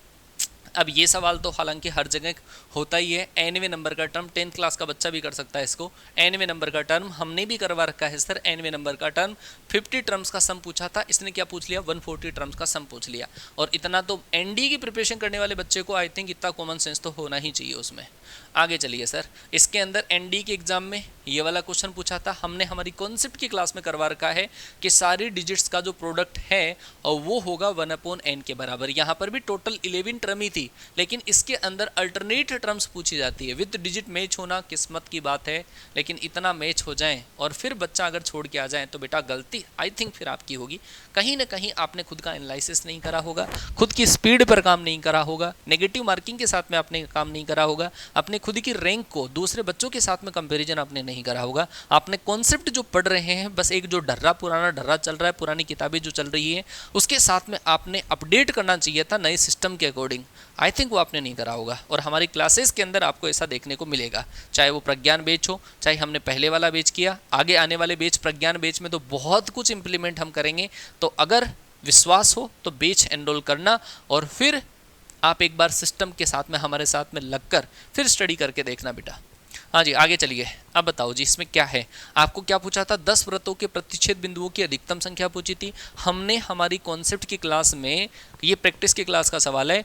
अब ये सवाल तो हालांकि हर जगह होता ही है, nवें नंबर का टर्म, 10th क्लास का बच्चा भी कर सकता है इसको। nवें नंबर का टर्म हमने भी करवा रखा है सर, nवें नंबर का टर्म 50 टर्म्स का सम पूछा था, इसने क्या पूछ लिया 140 टर्म्स का सम पूछ लिया। और इतना तो एनडी की प्रिपरेशन करने वाले बच्चे को आई थिंक इतना कॉमन सेंस तो होना ही चाहिए उसमें। आगे चलिए सर, इसके अंदर एनडी के एग्जाम में ये वाला क्वेश्चन पूछा था, हमने हमारी कॉन्सेप्ट की क्लास में करवा रखा है कि सारी डिजिट्स का जो प्रोडक्ट है और वो होगा 1/n के बराबर। यहाँ पर भी टोटल 11 टर्म ही थी, लेकिन इसके अंदर अल्टरनेट टर्म्स पूछी जाती है। विद डिजिट मैच होना किस्मत की बात है, लेकिन इतना मैच हो जाए और फिर बच्चा अगर छोड़ के आ जाए तो बेटा गलती आई थिंक फिर आपकी होगी। कहीं ना कहीं आपने खुद का एनालिसिस नहीं करा होगा, खुद की स्पीड पर काम नहीं करा होगा, नेगेटिव मार्किंग के साथ में आपने काम नहीं करा होगा, अपने खुद की रैंक को दूसरे बच्चों के साथ में कंपैरिजन आपने नहीं करा होगा। आपने कॉन्सेप्ट जो पढ़ रहे हैं, बस एक जो पुराना डर्रा चल रहा है, पुरानी किताबें जो चल रही है उसके साथ में आपने अपडेट करना चाहिए था नए सिस्टम के अकॉर्डिंग। आई थिंक वो आपने नहीं करा होगा और हमारी क्लासेस के अंदर आपको ऐसा देखने को मिलेगा, चाहे वो प्रज्ञान बैच हो, चाहे हमने पहले वाला बैच किया, आगे आने वाले बैच प्रज्ञान बैच में तो बहुत कुछ इंप्लीमेंट हम करेंगे। तो अगर विश्वास हो तो बैच एनरोल करना और फिर आप एक बार सिस्टम के साथ में हमारे साथ में लगकर फिर स्टडी करके देखना बेटा। हाँ जी आगे चलिए। अब बताओ जी इसमें क्या है। आपको क्या पूछा था, 10 वृत्तों के प्रतिच्छेद बिंदुओं की अधिकतम संख्या पूछी थी। हमने हमारी कॉन्सेप्ट की क्लास में, ये प्रैक्टिस की क्लास का सवाल है,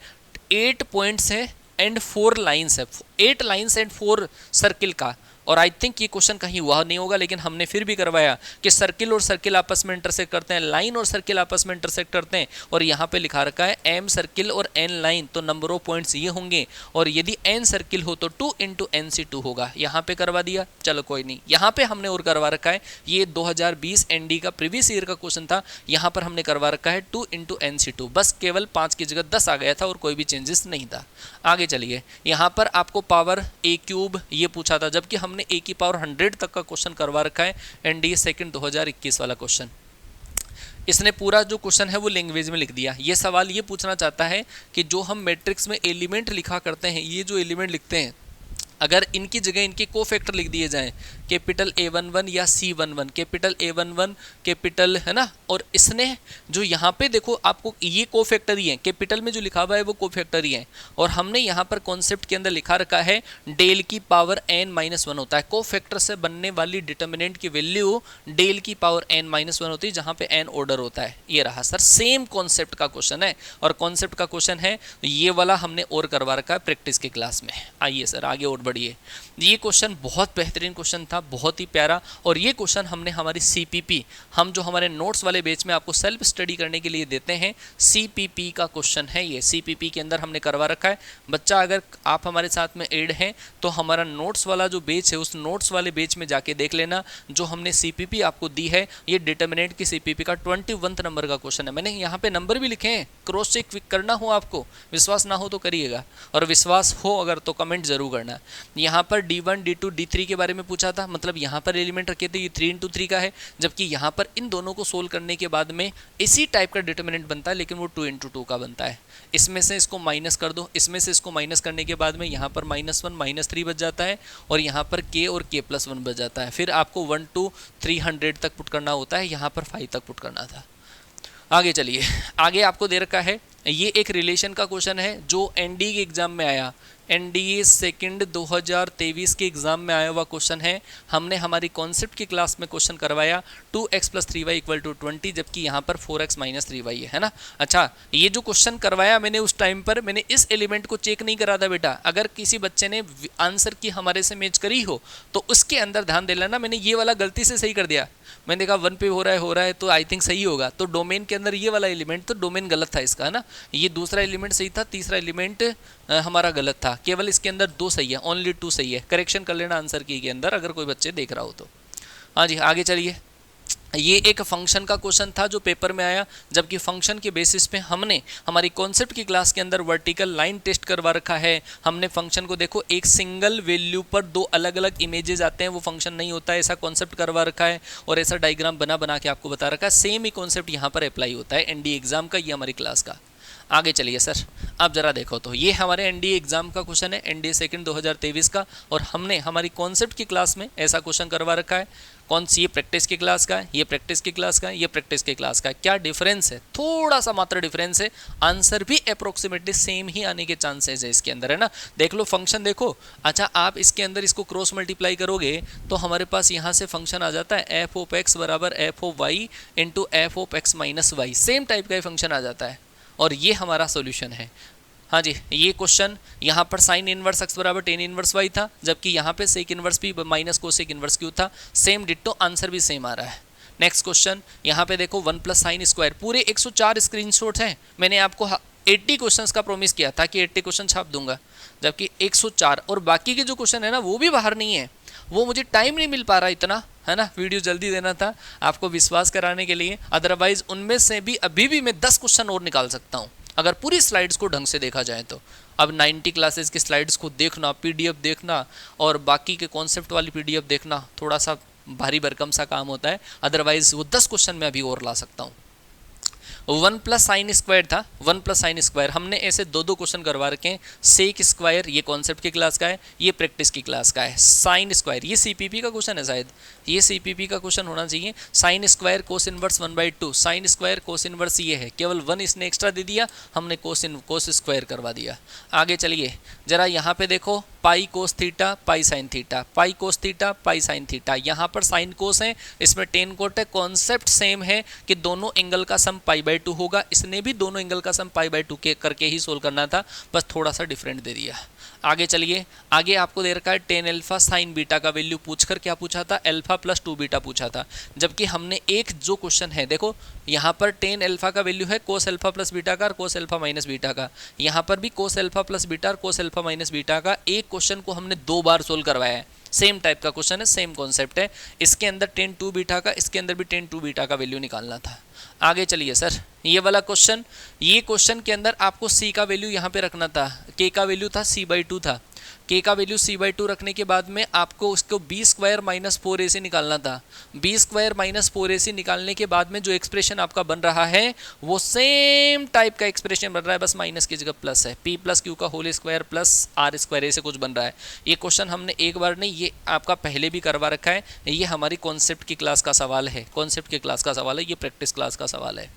8 पॉइंट्स है एंड 4 लाइन्स है, 8 लाइन्स एंड 4 सर्किल का। और आई थिंक ये क्वेश्चन कहीं हुआ नहीं होगा, लेकिन हमने फिर भी करवाया कि सर्किल और सर्किल आपस में इंटरसेक्ट करते हैं, लाइन और सर्किल आपस में इंटरसेक्ट करते हैं, और यहाँ पे लिखा रखा है एम सर्किल और एन लाइन, तो नंबर ऑफ पॉइंट्स ये होंगे, और यदि एन सर्किल हो तो 2 इंटू एन सी 2 होगा। यहाँ पे करवा दिया, चलो कोई नहीं। यहाँ पे हमने और करवा रखा है, ये 2020 एनडी का प्रीवियस ईयर का क्वेश्चन था, यहाँ पर हमने करवा रखा है 2 इंटू एन सी 2, बस केवल 5 की जगह 10 आ गया था और कोई भी चेंजेस नहीं था। आगे चलिए, यहाँ पर आपको पावर ए क्यूब ये पूछा था, जबकि हमने ए की पावर 100 तक का क्वेश्चन करवा रखा है, एनडीए सेकंड 2021 वाला क्वेश्चन। इसने पूरा जो क्वेश्चन है वो लैंग्वेज में लिख दिया। ये सवाल ये पूछना चाहता है कि जो हम मैट्रिक्स में एलिमेंट लिखा करते हैं, ये जो एलिमेंट लिखते हैं, अगर इनकी जगह इनके कोफैक्टर लिख दिए जाएं, कैपिटल A11 या C11, कैपिटल A11 कैपिटल है ना, और इसने जो यहाँ पे देखो आपको ये कोफैक्टर ही है, कैपिटल में जो लिखा हुआ है वो कोफैक्टर ही है, और हमने यहाँ पर कॉन्सेप्ट के अंदर लिखा रखा है डेल की पावर n-1 होता है। कोफैक्टर से बनने वाली डिटर्मिनेंट की वैल्यू डेल की पावर n-1 होती है, जहाँ पे n ऑर्डर होता है। ये रहा सर, सेम कॉन्सेप्ट का क्वेश्चन है, और कॉन्सेप्ट का क्वेश्चन है ये वाला हमने और करवा रखा है प्रैक्टिस की क्लास में। आइए सर आगे और बढ़िए। ये क्वेश्चन बहुत बेहतरीन क्वेश्चन था, बहुत ही प्यारा, और ये क्वेश्चन हमने हमारी सीपीपी, हम जो हमारे नोट्स वाले बैच में आपको सेल्फ स्टडी करने के लिए देते हैं, सीपीपी का क्वेश्चन है ये। सीपीपी के अंदर हमने करवा रखा है। बच्चा अगर आप हमारे साथ में ऐड हैं तो हमारा नोट्स वाला जो बैच है, उस नोट्स वाले बैच में जाके देख लेना, जो हमने सीपीपी आपको दी है, ये डिटर्मिनेंट की सीपीपी का 21 नंबर का क्वेश्चन है। मैंने यहाँ पे नंबर भी लिखे हैं, क्रॉस चेक करना हो आपको, विश्वास ना हो तो करिएगा, और विश्वास हो अगर तो कमेंट जरूर करना। यहाँ पर D1 D2 D3 के बारे में पूछा था, मतलब यहाँ पर एलिमेंट रखे थे, ये 3 इंटू 3 का है, जबकि यहाँ पर इन दोनों को सोल्व करने के बाद में इसी टाइप का डिटर्मिनेंट बनता है, लेकिन वो 2 इंटू 2 का बनता है। इसमें से इसको माइनस कर दो, इसमें से इसको माइनस करने के बाद में यहाँ पर -1 -3 बच जाता है, और यहाँ पर k और k+1 बच जाता है। फिर आपको 1 to 300 तक पुट करना होता है, यहाँ पर 5 तक पुट करना था। आगे चलिए, आगे आपको दे रखा है, ये एक रिलेशन का क्वेश्चन है जो एनडीए के एग्जाम में आया, एनडीए सेकंड 2023 के एग्जाम में आया हुआ क्वेश्चन है। हमने हमारी कॉन्सेप्ट की क्लास में क्वेश्चन करवाया 2x + 3y = 20, जबकि यहाँ पर 4x - 3y है ना। अच्छा, ये जो क्वेश्चन करवाया मैंने उस टाइम पर, मैंने इस एलिमेंट को चेक नहीं करा था बेटा। अगर किसी बच्चे ने आंसर की हमारे से मैच करी हो तो उसके अंदर ध्यान दे लेना, मैंने ये वाला गलती से सही कर दिया। मैंने देखा 1 पे हो रहा है तो आई थिंक सही होगा, तो डोमेन के अंदर ये वाला एलिमेंट, तो डोमेन गलत था इसका, है ना। ये दूसरा एलिमेंट सही था, तीसरा एलिमेंट हमारा गलत था। केवल इसके अंदर 2 सही है, ओनली 2 सही है। करेक्शन कर लेना आंसर की के अंदर, अगर कोई बच्चे देख रहा हो तो। हाँ जी आगे चलिए, ये एक फंक्शन का क्वेश्चन था जो पेपर में आया, जबकि फंक्शन के बेसिस पे हमने हमारी कॉन्सेप्ट की क्लास के अंदर वर्टिकल लाइन टेस्ट करवा रखा है। हमने फंक्शन को देखो, एक सिंगल वैल्यू पर 2 अलग अलग इमेजेस आते हैं, वो फंक्शन नहीं होता है, ऐसा कॉन्सेप्ट करवा रखा है, और ऐसा डायग्राम बना के आपको बता रखा है। सेम ही कॉन्सेप्ट यहाँ पर अप्लाई होता है एनडीए एग्जाम का, ये हमारी क्लास का। आगे चलिए सर, अब जरा देखो तो ये हमारे एनडीए एग्जाम का क्वेश्चन है, एनडीए सेकंड 2023 का, और हमने हमारी कॉन्सेप्ट की क्लास में ऐसा क्वेश्चन करवा रखा है। कौन सी? ये प्रैक्टिस की क्लास का है, ये प्रैक्टिस की क्लास का है, ये प्रैक्टिस की क्लास का है। क्या डिफरेंस है? थोड़ा सा मात्र डिफरेंस है, आंसर भी अप्रोक्सीमेटली सेम ही आने के चांसेस है इसके अंदर, है ना। देख लो फंक्शन देखो। अच्छा, आप इसके अंदर इसको क्रॉस मल्टीप्लाई करोगे तो हमारे पास यहाँ से फंक्शन आ जाता है f(x) = f(y) × f(x - y), same type का ही फंक्शन आ जाता है, और ये हमारा सॉल्यूशन है। हाँ जी, ये क्वेश्चन यहाँ पर sin inverse x = tan inverse y था, जबकि यहाँ पे sec इनवर्स भी - cosec इनवर्स q था। सेम डिट्टो, आंसर भी सेम आ रहा है। नेक्स्ट क्वेश्चन यहाँ पे देखो, 1 + sin²। पूरे 104 स्क्रीनशॉट हैं। मैंने आपको 80 क्वेश्चंस का प्रॉमिस किया था कि 80 क्वेश्चन छाप दूंगा, जबकि 104, और बाकी के जो क्वेश्चन है ना वो भी बाहर नहीं है, वो मुझे टाइम नहीं मिल पा रहा इतना, है ना। वीडियो जल्दी देना था आपको विश्वास कराने के लिए, अदरवाइज उनमें से भी अभी भी मैं 10 क्वेश्चन और निकाल सकता हूँ अगर पूरी स्लाइड्स को ढंग से देखा जाए तो। अब 90 क्लासेस की स्लाइड्स को देखना, पीडीएफ देखना, और बाकी के कॉन्सेप्ट वाली पीडीएफ देखना थोड़ा सा भारी भरकम सा काम होता है, अदरवाइज वो 10 क्वेश्चन मैं अभी और ला सकता हूँ। 1 प्लस साइन स्क्वायर था, 1 प्लस साइन स्क्वायर। हमने ऐसे दो दो क्वेश्चन करवा रखे हैं। सेक स्क्वायर ये कॉन्सेप्ट की क्लास का है, ये प्रैक्टिस की क्लास का है। साइन स्क्वायर ये सीपीपी का क्वेश्चन है, शायद ये सीपीपी का क्वेश्चन होना चाहिए। Sine square cos inverse 1/2, sine square cos inverse ये है, केवल 1 इसने एक्स्ट्रा दे दिया, हमने कोस स्क्वायर करवा दिया। आगे चलिए जरा यहाँ पे देखो, pi cos theta pi sine theta, pi cos theta pi sine theta. यहाँ पर साइन कोस है, इसमें टेन कोट है। कॉन्सेप्ट सेम है कि दोनों एंगल का सम π/2 होगा। इसने भी दोनों एंगल का सम π/2 के करके ही सोल्व करना था, बस थोड़ा सा डिफरेंट दे दिया। आगे चलिए, आगे आपको दे रखा है टेन अल्फा साइन बीटा का वैल्यू पूछकर क्या पूछा था, अल्फा प्लस 2 बीटा पूछा था। जबकि हमने एक जो क्वेश्चन है देखो, यहाँ पर टेन अल्फा का वैल्यू है कोस अल्फा प्लस बीटा का और कोस अल्फा माइनस बीटा का। यहाँ पर भी कोस अल्फा प्लस बीटा और कोस अल्फा माइनस बीटा का। एक क्वेश्चन को हमने 2 बार सोल्व करवाया है, सेम टाइप का क्वेश्चन है, सेम कॉन्सेप्ट है। इसके अंदर टेन 2 बीटा का, इसके अंदर भी टेन 2 बीटा का वैल्यू निकालना था। आगे चलिए सर, ये वाला क्वेश्चन, ये क्वेश्चन के अंदर आपको c का वैल्यू यहाँ पे रखना था, k का वैल्यू था c/2 था। k का वैल्यू c/2 रखने के बाद में आपको उसको b स्क्वायर माइनस 4ac निकालना था। b स्क्वायर माइनस 4ac निकालने के बाद में जो एक्सप्रेशन आपका बन रहा है वो सेम टाइप का एक्सप्रेशन बन रहा है, बस माइनस की जगह प्लस है। p प्लस क्यू का whole square plus r square ऐसे कुछ बन रहा है। ये क्वेश्चन हमने एक बार नहीं, ये आपका पहले भी करवा रखा है। ये हमारी कॉन्सेप्ट की क्लास का सवाल है, कॉन्सेप्ट की क्लास का सवाल है, ये प्रैक्टिस क्लास का सवाल है।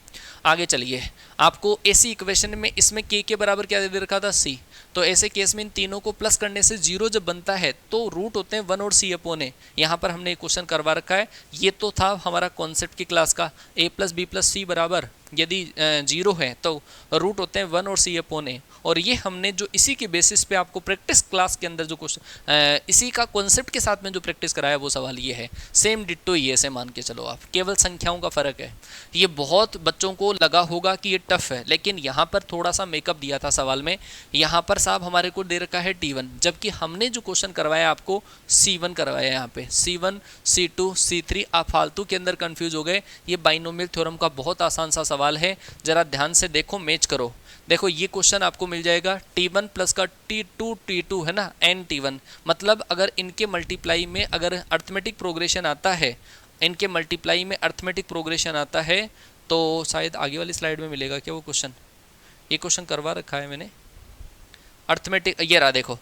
आगे चलिए, आपको ऐसी इक्वेशन में इसमें k के बराबर क्या दे रखा था, c। तो ऐसे केस में इन तीनों को प्लस करने से 0 जब बनता है तो रूट होते हैं 1 और c अपॉन a। यहाँ पर हमने एक क्वेश्चन करवा रखा है, ये तो था हमारा कॉन्सेप्ट की क्लास का। a प्लस बी प्लस सी बराबर यदि 0 है तो रूट होते हैं 1 और c अपॉन a। और ये हमने जो इसी के बेसिस पे आपको प्रैक्टिस क्लास के अंदर जो क्वेश्चन इसी का कॉन्सेप्ट के साथ में जो प्रैक्टिस कराया वो सवाल ये है, सेम डिट्टो ही ऐसे मान के चलो आप, केवल संख्याओं का फर्क है। ये बहुत बच्चों को लगा होगा कि ये टफ है, लेकिन यहाँ पर थोड़ा सा मेकअप दिया था सवाल में। यहाँ पर साहब हमारे को दे रखा है t1, जबकि हमने जो क्वेश्चन करवाया आपको c1 करवाया। यहाँ पे c1 c2 c3, आप फालतू के अंदर कंफ्यूज हो गए। ये बाइनोमियल थ्योरम का बहुत आसान सा सवाल है, जरा ध्यान से देखो, मैच करो। देखो ये क्वेश्चन आपको मिल जाएगा t1 प्लस का t2 है ना, n t1, मतलब अगर इनके मल्टीप्लाई में अगर अर्थमेटिक प्रोग्रेशन आता है, इनके मल्टीप्लाई में अर्थमेटिक प्रोग्रेशन आता है तो शायद आगे वाली स्लाइड में मिलेगा क्या वो क्वेश्चन। ये क्वेश्चन करवा रखा है मैंने, अर्थमेटिक, ये रहा देखो,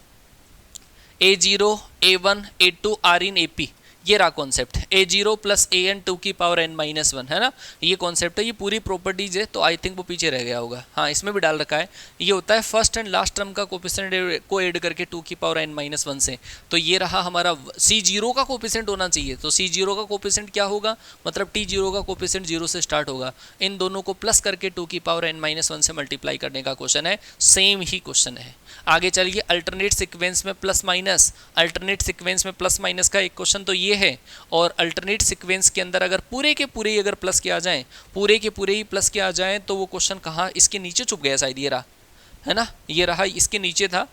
a0 a1 a2 r इन ap, ये रहा कॉन्सेप्ट। a0 प्लस an 2 की पावर n माइनस 1 है ना, ये कॉन्सेप्ट है। ये पूरी प्रॉपर्टीज है, तो आई थिंक वो पीछे रह गया होगा, हाँ इसमें भी डाल रखा है। ये होता है फर्स्ट एंड लास्ट टर्म का कोफिशिएंट को ऐड करके 2 की पावर n माइनस 1 से। तो ये रहा हमारा c0 का कोफिशिएंट होना चाहिए, तो c0 का कोफिशिएंट क्या होगा, मतलब t0 का कोफिशिएंट 0 से स्टार्ट होगा। इन दोनों को प्लस करके 2 की पावर n माइनस 1 से मल्टीप्लाई करने का क्वेश्चन है, सेम ही क्वेश्चन है। आगे चलिए, अल्टरनेट सीक्वेंस में प्लस माइनस, अल्टरनेट सीक्वेंस में प्लस माइनस का एक क्वेश्चन तो ये है। और अल्टरनेट सीक्वेंस के अंदर अगर पूरे के पूरे ही अगर प्लस किया जाए, पूरे के पूरे ही प्लस किया जाए तो वो क्वेश्चन कहाँ, इसके नीचे छुप गया शायद, ये रहा है ना, ये रहा, इसके नीचे था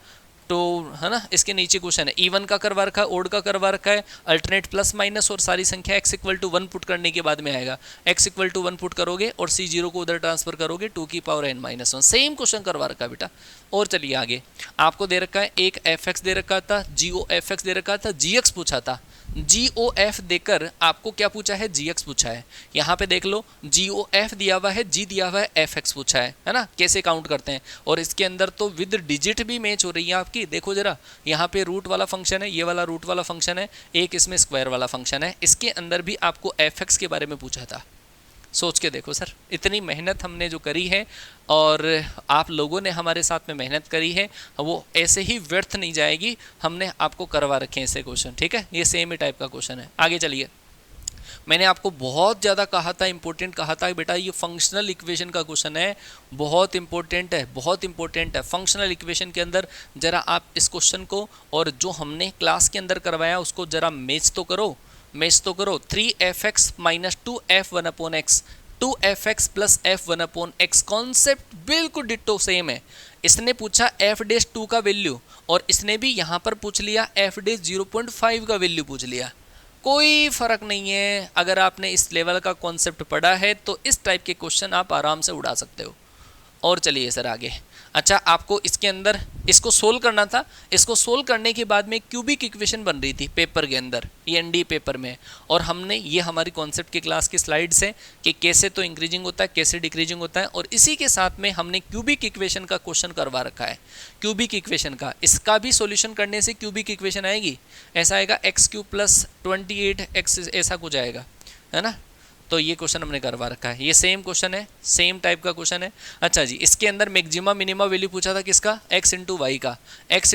तो है ना, इसके नीचे क्वेश्चन है। इवन का करवा रखा है, ओड का करवा रखा है, अल्टरनेट प्लस माइनस और सारी संख्या x इक्वल टू 1 पुट करने के बाद में आएगा। x इक्वल टू 1 पुट करोगे और c0 को उधर ट्रांसफर करोगे 2 की power n minus 1, same question करवा रखा है बेटा। और चलिए आगे, आपको दे रखा है एक fx दे रखा था, gofx दे रखा था, gx पूछा था। GOF देकर आपको क्या पूछा है, GX पूछा है। यहाँ पे देख लो, GOF दिया हुआ है, G दिया हुआ है, FX पूछा है ना, कैसे काउंट करते हैं। और इसके अंदर तो विद डिजिट भी मैच हो रही है आपकी, देखो जरा, यहाँ पे रूट वाला फंक्शन है, ये वाला रूट वाला फंक्शन है, एक इसमें स्क्वायर वाला फंक्शन है। इसके अंदर भी आपको FX के बारे में पूछा था, सोच के देखो सर, इतनी मेहनत हमने जो करी है और आप लोगों ने हमारे साथ में मेहनत करी है, वो ऐसे ही व्यर्थ नहीं जाएगी। हमने आपको करवा रखे हैं ऐसे क्वेश्चन, ठीक है, ये सेम ही टाइप का क्वेश्चन है। आगे चलिए, मैंने आपको बहुत ज़्यादा कहा था, इंपॉर्टेंट कहा था बेटा, ये फंक्शनल इक्वेशन का क्वेश्चन है, बहुत इंपॉर्टेंट है, बहुत इंपॉर्टेंट है। फंक्शनल इक्वेशन के अंदर जरा आप इस क्वेश्चन को और जो हमने क्लास के अंदर करवाया उसको जरा मैच तो करो, मैच तो करो। 3fx minus 2f1 upon x, 2fx plus f1 upon x, concept बिल्कुल डिट्टो सेम है। इसने पूछा f'2 का वैल्यू और इसने भी यहाँ पर पूछ लिया f'0.5 का वैल्यू पूछ लिया, कोई फर्क नहीं है। अगर आपने इस लेवल का कॉन्सेप्ट पढ़ा है तो इस टाइप के क्वेश्चन आप आराम से उड़ा सकते हो। और चलिए सर आगे। अच्छा, आपको इसके अंदर इसको सोल्व करना था। इसको सोल्व करने के बाद में क्यूबिक इक्वेशन बन रही थी पेपर के अंदर, ये एनडी पेपर में, और हमने ये हमारी कॉन्सेप्ट की क्लास की स्लाइड्स है कि कैसे तो इंक्रीजिंग होता है, कैसे डिक्रीजिंग होता है, और इसी के साथ में हमने क्यूबिक इक्वेशन का क्वेश्चन करवा रखा है। क्यूबिक इक्वेशन का, इसका भी सॉल्यूशन करने से क्यूबिक इक्वेशन आएगी, ऐसा आएगा x³ + 28x, ऐसा कुछ आएगा, है ना। तो ये क्वेश्चन हमने करवा रखा है, ये सेम क्वेश्चन है, सेम टाइप का क्वेश्चन है। अच्छा जी, इसके अंदर मैक्सिमा मिनिमा वैल्यू पूछा था किसका, x इंटू वाई का, x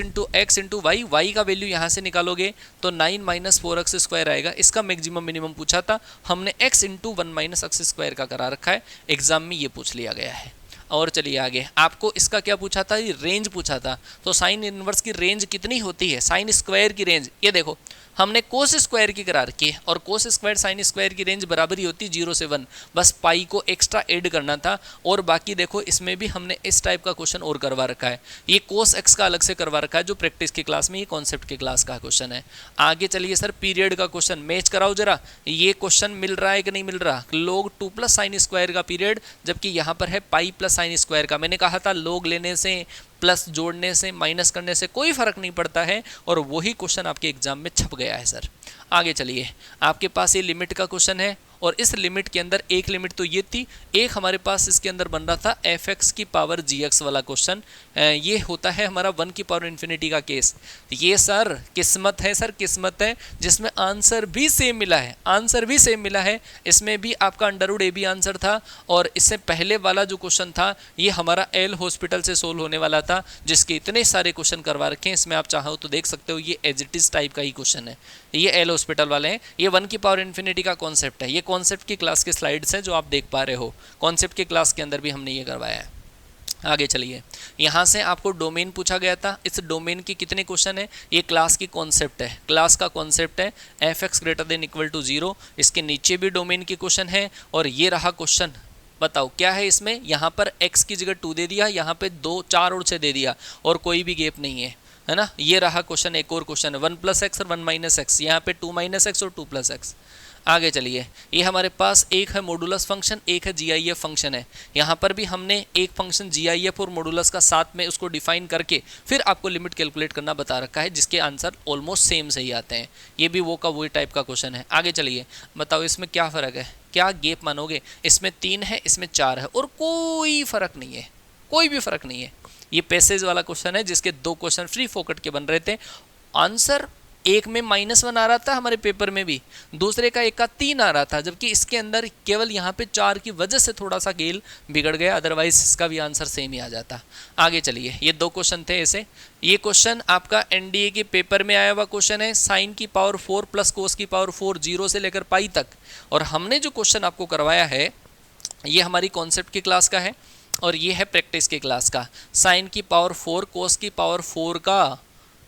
इंटू वाई, वाई का वैल्यू यहाँ से निकालोगे तो 9 - 4x² आएगा, इसका मैक्सिमम मिनिमम पूछा था। हमने x इंटू 1 - x² का करा रखा है, एग्जाम में ये पूछ लिया गया है। और चलिए आगे, आपको इसका क्या पूछा था, ये रेंज पूछा था। तो साइन इनवर्स की रेंज कितनी होती है, साइन स्क्वायर की रेंज, ये देखो हमने कोस स्क्वायर की करा रखी है, और कोस स्क्वायर साइन स्क्वायर की रेंज बराबर ही होती है 0 से 1, बस पाई को एक्स्ट्रा ऐड करना था। और बाकी देखो इसमें भी हमने इस टाइप का क्वेश्चन और करवा रखा है, ये कोस एक्स का अलग से करवा रखा है जो प्रैक्टिस की क्लास में, ये कॉन्सेप्ट की क्लास का क्वेश्चन है। आगे चलिए सर, पीरियड का क्वेश्चन मैच कराओ जरा, ये क्वेश्चन मिल रहा है कि नहीं मिल रहा, log 2 + साइन स्क्वायर का पीरियड, जबकि यहाँ पर है पाई + साइन स्क्वायर का। मैंने कहा था log लेने से, प्लस जोड़ने से, माइनस करने से कोई फर्क नहीं पड़ता है, और वही क्वेश्चन आपके एग्जाम में छप गया है सर। आगे चलिए, आपके पास ये लिमिट का क्वेश्चन है, और इस लिमिट के अंदर एक लिमिट तो ये थी, एक हमारे पास इसके अंदर बन रहा था f(x)g(x) वाला क्वेश्चन, ये होता है हमारा 1∞ का केस। ये सर किस्मत है, सर किस्मत है, जिसमें आंसर भी सेम मिला है, आंसर भी सेम मिला है। इसमें भी आपका √AB आंसर था, और इससे पहले वाला जो क्वेश्चन था ये हमारा एल हॉस्पिटल से सोल्व होने वाला था, जिसके इतने सारे क्वेश्चन करवा रखे हैं। इसमें आप चाहो तो देख सकते हो, ये एज इट इज टाइप का ही क्वेश्चन है, ये एल हॉस्पिटल वाले हैं। ये 1∞ का कॉन्सेप्ट है, ये कॉन्सेप्ट की क्लास के स्लाइड्स हैं जो आप देख पा रहे हो, कॉन्सेप्ट की क्लास के अंदर भी हमने ये करवाया है। आगे चलिए, यहाँ से आपको डोमेन पूछा गया था, इस डोमेन की कितने क्वेश्चन है, ये क्लास की कॉन्सेप्ट है, क्लास का कॉन्सेप्ट है f(x > 0, इसके नीचे भी डोमेन की क्वेश्चन है। और ये रहा क्वेश्चन, बताओ क्या है इसमें, यहाँ पर x की जगह 2 दे दिया, यहाँ पे 2, 4 और 6 दे दिया, और कोई भी गैप नहीं है ना। ये रहा क्वेश्चन, एक और क्वेश्चन है 1 + x और 1 - x, यहाँ पे 2 - x और 2 + x। आगे चलिए, ये हमारे पास एक है मॉडुलस फंक्शन, एक है GIF फंक्शन है। यहाँ पर भी हमने एक फंक्शन GIF और मॉडुलस का साथ में उसको डिफाइन करके फिर आपको लिमिट कैलकुलेट करना बता रखा है, जिसके आंसर ऑलमोस्ट सेम से ही आते हैं। ये भी वो का वही टाइप का क्वेश्चन है। आगे चलिए, बताओ इसमें क्या फ़र्क है, क्या गैप मानोगे, इसमें 3 है, इसमें 4 है, और कोई फ़र्क नहीं है, कोई भी फ़र्क नहीं है। ये पैसेज वाला क्वेश्चन है, जिसके 2 क्वेश्चन फ्री फोकट के बन रहे थे। आंसर एक में -1 आ रहा था हमारे पेपर में भी, दूसरे का एक का 3 आ रहा था, जबकि इसके अंदर केवल यहाँ पे 4 की वजह से थोड़ा सा गेल बिगड़ गया, अदरवाइज इसका भी आंसर सेम ही आ जाता। आगे चलिए, ये 2 क्वेश्चन थे ऐसे। ये क्वेश्चन आपका NDA के पेपर में आया हुआ क्वेश्चन है, sin की पावर 4 + cos की पावर 4, 0 से लेकर पाई तक। और हमने जो क्वेश्चन आपको करवाया है ये हमारी कॉन्सेप्ट की क्लास का है, और ये है प्रैक्टिस की क्लास का। sin की पावर 4 cos की पावर 4 का,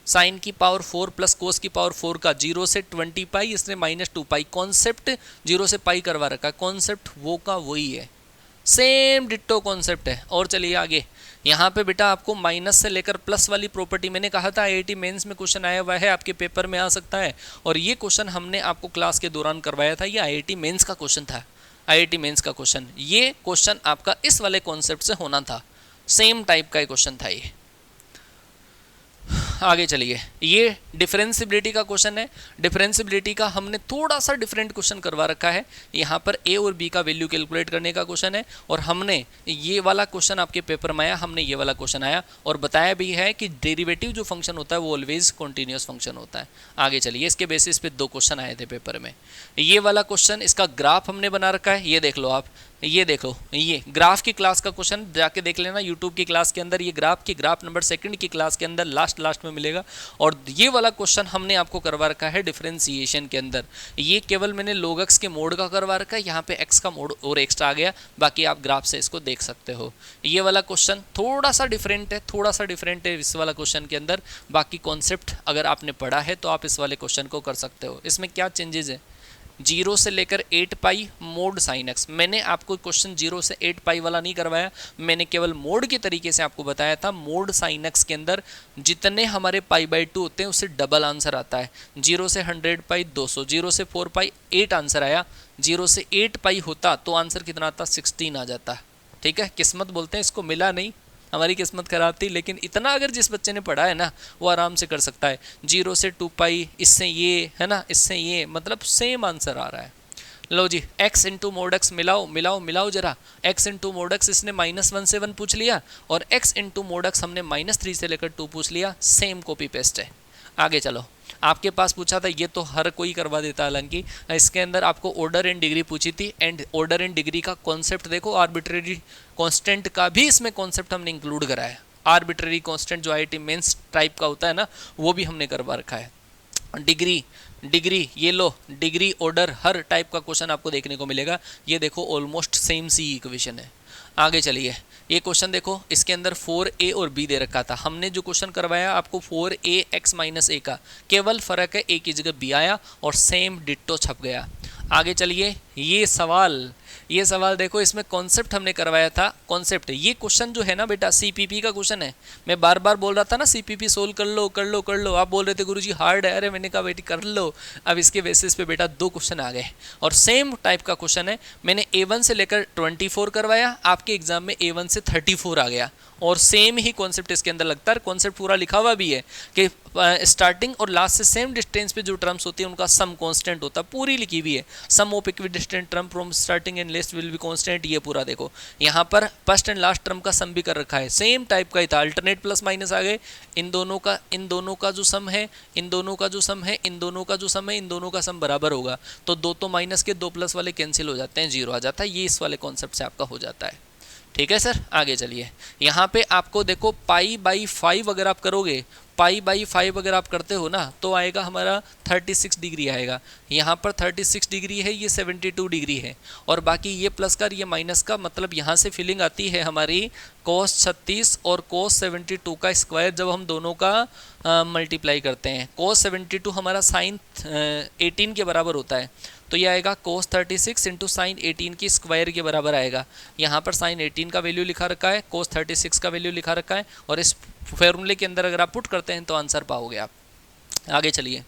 साइन की पावर 4 + कोस की पावर 4 का, 0 से 20 पाई, इसने -2 पाई। कॉन्सेप्ट 0 से पाई करवा रखा है, कॉन्सेप्ट वो का वही है, सेम डिट्टो कॉन्सेप्ट है। और चलिए आगे, यहाँ पे बेटा आपको माइनस से लेकर प्लस वाली प्रॉपर्टी, मैंने कहा था IIT मेंस में क्वेश्चन आया हुआ है, आपके पेपर में आ सकता है, और ये क्वेश्चन हमने आपको क्लास के दौरान करवाया था। ये IIT मेंस का क्वेश्चन था, IIT मेंस का क्वेश्चन। ये क्वेश्चन आपका इस वाले कॉन्सेप्ट से होना था, सेम टाइप का क्वेश्चन था ये। आगे चलिए, ये डिफरेंशिबिलिटी का क्वेश्चन है। डिफरेंशिबिलिटी का हमने थोड़ा सा डिफरेंट क्वेश्चन करवा रखा है, यहाँ पर a और b का वैल्यू कैलकुलेट करने का क्वेश्चन है, और हमने ये वाला क्वेश्चन आपके पेपर में आया, हमने ये वाला क्वेश्चन आया, और बताया भी है कि डेरिवेटिव जो फंक्शन होता है वो ऑलवेज कॉन्टिन्यूस फंक्शन होता है। आगे चलिए, इसके बेसिस पे 2 क्वेश्चन आए थे पेपर में। ये वाला क्वेश्चन, इसका ग्राफ हमने बना रखा है, ये देख लो आप, ये देखो, ये ग्राफ की क्लास का क्वेश्चन जाके देख लेना यूट्यूब की क्लास के अंदर, ये ग्राफ नंबर 2 की क्लास के अंदर लास्ट में मिलेगा। और ये वाला क्वेश्चन हमने आपको करवा रखा है डिफरेंशिएशन के अंदर। ये केवल मैंने log x के मोड का करवा रखा है, यहाँ पे x का मोड और एक्स्ट्रा आ गया, बाकी आप ग्राफ से इसको देख सकते हो। ये वाला क्वेश्चन थोड़ा सा डिफरेंट है, इस वाला क्वेश्चन के अंदर। बाकी कॉन्सेप्ट अगर आपने पढ़ा है तो आप इस वाले क्वेश्चन को कर सकते हो। इसमें क्या चेंजेस है, 0 से लेकर 8 पाई मोड साइन एक्स। मैंने आपको क्वेश्चन 0 से 8 पाई वाला नहीं करवाया, मैंने केवल मोड के तरीके से आपको बताया था। मोड साइन एक्स के अंदर जितने हमारे π/2 होते हैं उससे डबल आंसर आता है। 0 से 100 पाई 200, 0 से 4 पाई 8 आंसर आया, 0 से 8 पाई होता तो आंसर कितना आता, 16 आ जाता। ठीक है, किस्मत बोलते हैं इसको, मिला नहीं, हमारी किस्मत खराब थी, लेकिन इतना अगर जिस बच्चे ने पढ़ा है ना वो आराम से कर सकता है। 0 से 2 पाई, इससे ये है ना, इससे ये, मतलब सेम आंसर आ रहा है। लो जी, x इंटू मोड एक्स मिलाओ मिलाओ मिलाओ जरा, x इंटू मोड एक्स इसने -1 से 1 पूछ लिया, और x इंटू मोड एक्स हमने -3 से लेकर 2 पूछ लिया, सेम कॉपी पेस्ट है। आगे चलो, आपके पास पूछा था, ये तो हर कोई करवा देता, हालांकि इसके अंदर आपको ऑर्डर एंड डिग्री पूछी थी, एंड ऑर्डर एंड डिग्री का कॉन्सेप्ट देखो, आर्बिट्रेरी कांस्टेंट का भी इसमें कॉन्सेप्ट हमने इंक्लूड करा है। आर्बिट्रेरी कांस्टेंट जो IIT मेंस टाइप का होता है ना, वो भी हमने करवा रखा है। डिग्री, डिग्री ये लो, डिग्री ऑर्डर हर टाइप का क्वेश्चन आपको देखने को मिलेगा। ये देखो ऑलमोस्ट सेम सी इक्वेशन है। आगे चलिए, ये क्वेश्चन देखो, इसके अंदर 4a और b दे रखा था, हमने जो क्वेश्चन करवाया आपको 4a x माइनस a का, केवल फर्क है a की जगह b आया और सेम डिट्टो छप गया। आगे चलिए, ये सवाल देखो, इसमें कॉन्सेप्ट हमने करवाया था, कॉन्सेप्ट। ये क्वेश्चन जो है ना बेटा CPP का क्वेश्चन है, मैं बार बार बोल रहा था ना CPP सोल्व कर लो कर लो कर लो, आप बोल रहे थे गुरुजी हार्ड है, अरे मैंने कहा बेटी कर लो। अब इसके बेसिस पे बेटा 2 क्वेश्चन आ गए और सेम टाइप का क्वेश्चन है। मैंने A1 से लेकर 24 करवाया, आपके एग्जाम में A1 से 34 आ गया, और सेम ही कॉन्सेप्ट इसके अंदर लगता है, कॉन्सेप्ट पूरा लिखा हुआ भी है कि स्टार्टिंग और लास्ट से सेम डिस्टेंस पे जो टर्म्स होती है उनका सम कांस्टेंट होता है, पूरी लिखी हुई है। Sum of equidistant term from starting and last will be constant, ये पूरा देखो, यहाँ पर फर्स्ट एंड लास्ट टर्म का सम भी कर रखा है, सेम टाइप का ही था, अल्टरनेट प्लस माइनस आ गए। इन दोनों का जो सम है, इन दोनों का जो सम है, इन दोनों का जो सम है, इन दोनों का सम बराबर होगा, तो 2 तो माइनस के 2 प्लस वाले कैंसिल हो जाते हैं, 0 आ जाता है। ये इस वाले कॉन्सेप्ट से आपका हो जाता है। ठीक है सर, आगे चलिए, यहाँ पे आपको देखो π/5 अगर आप करोगे, π/5 अगर आप करते हो ना, तो आएगा हमारा 36 डिग्री आएगा। यहाँ पर 36 डिग्री है, ये 72 डिग्री है, और बाकी ये प्लस का ये माइनस का, मतलब यहाँ से फीलिंग आती है हमारी cos 36 और cos 72 का स्क्वायर जब हम दोनों का मल्टीप्लाई करते हैं। cos 72 हमारा sin 18 के बराबर होता है, तो ये आएगा cos 36 इंटू साइन 18 की स्क्वायर के बराबर आएगा। यहाँ पर साइन 18 का वैल्यू लिखा रखा है, cos 36 का वैल्यू लिखा रखा है, और इस फॉर्मूले के अंदर अगर आप पुट करते हैं तो आंसर पाओगे आप। आगे चलिए,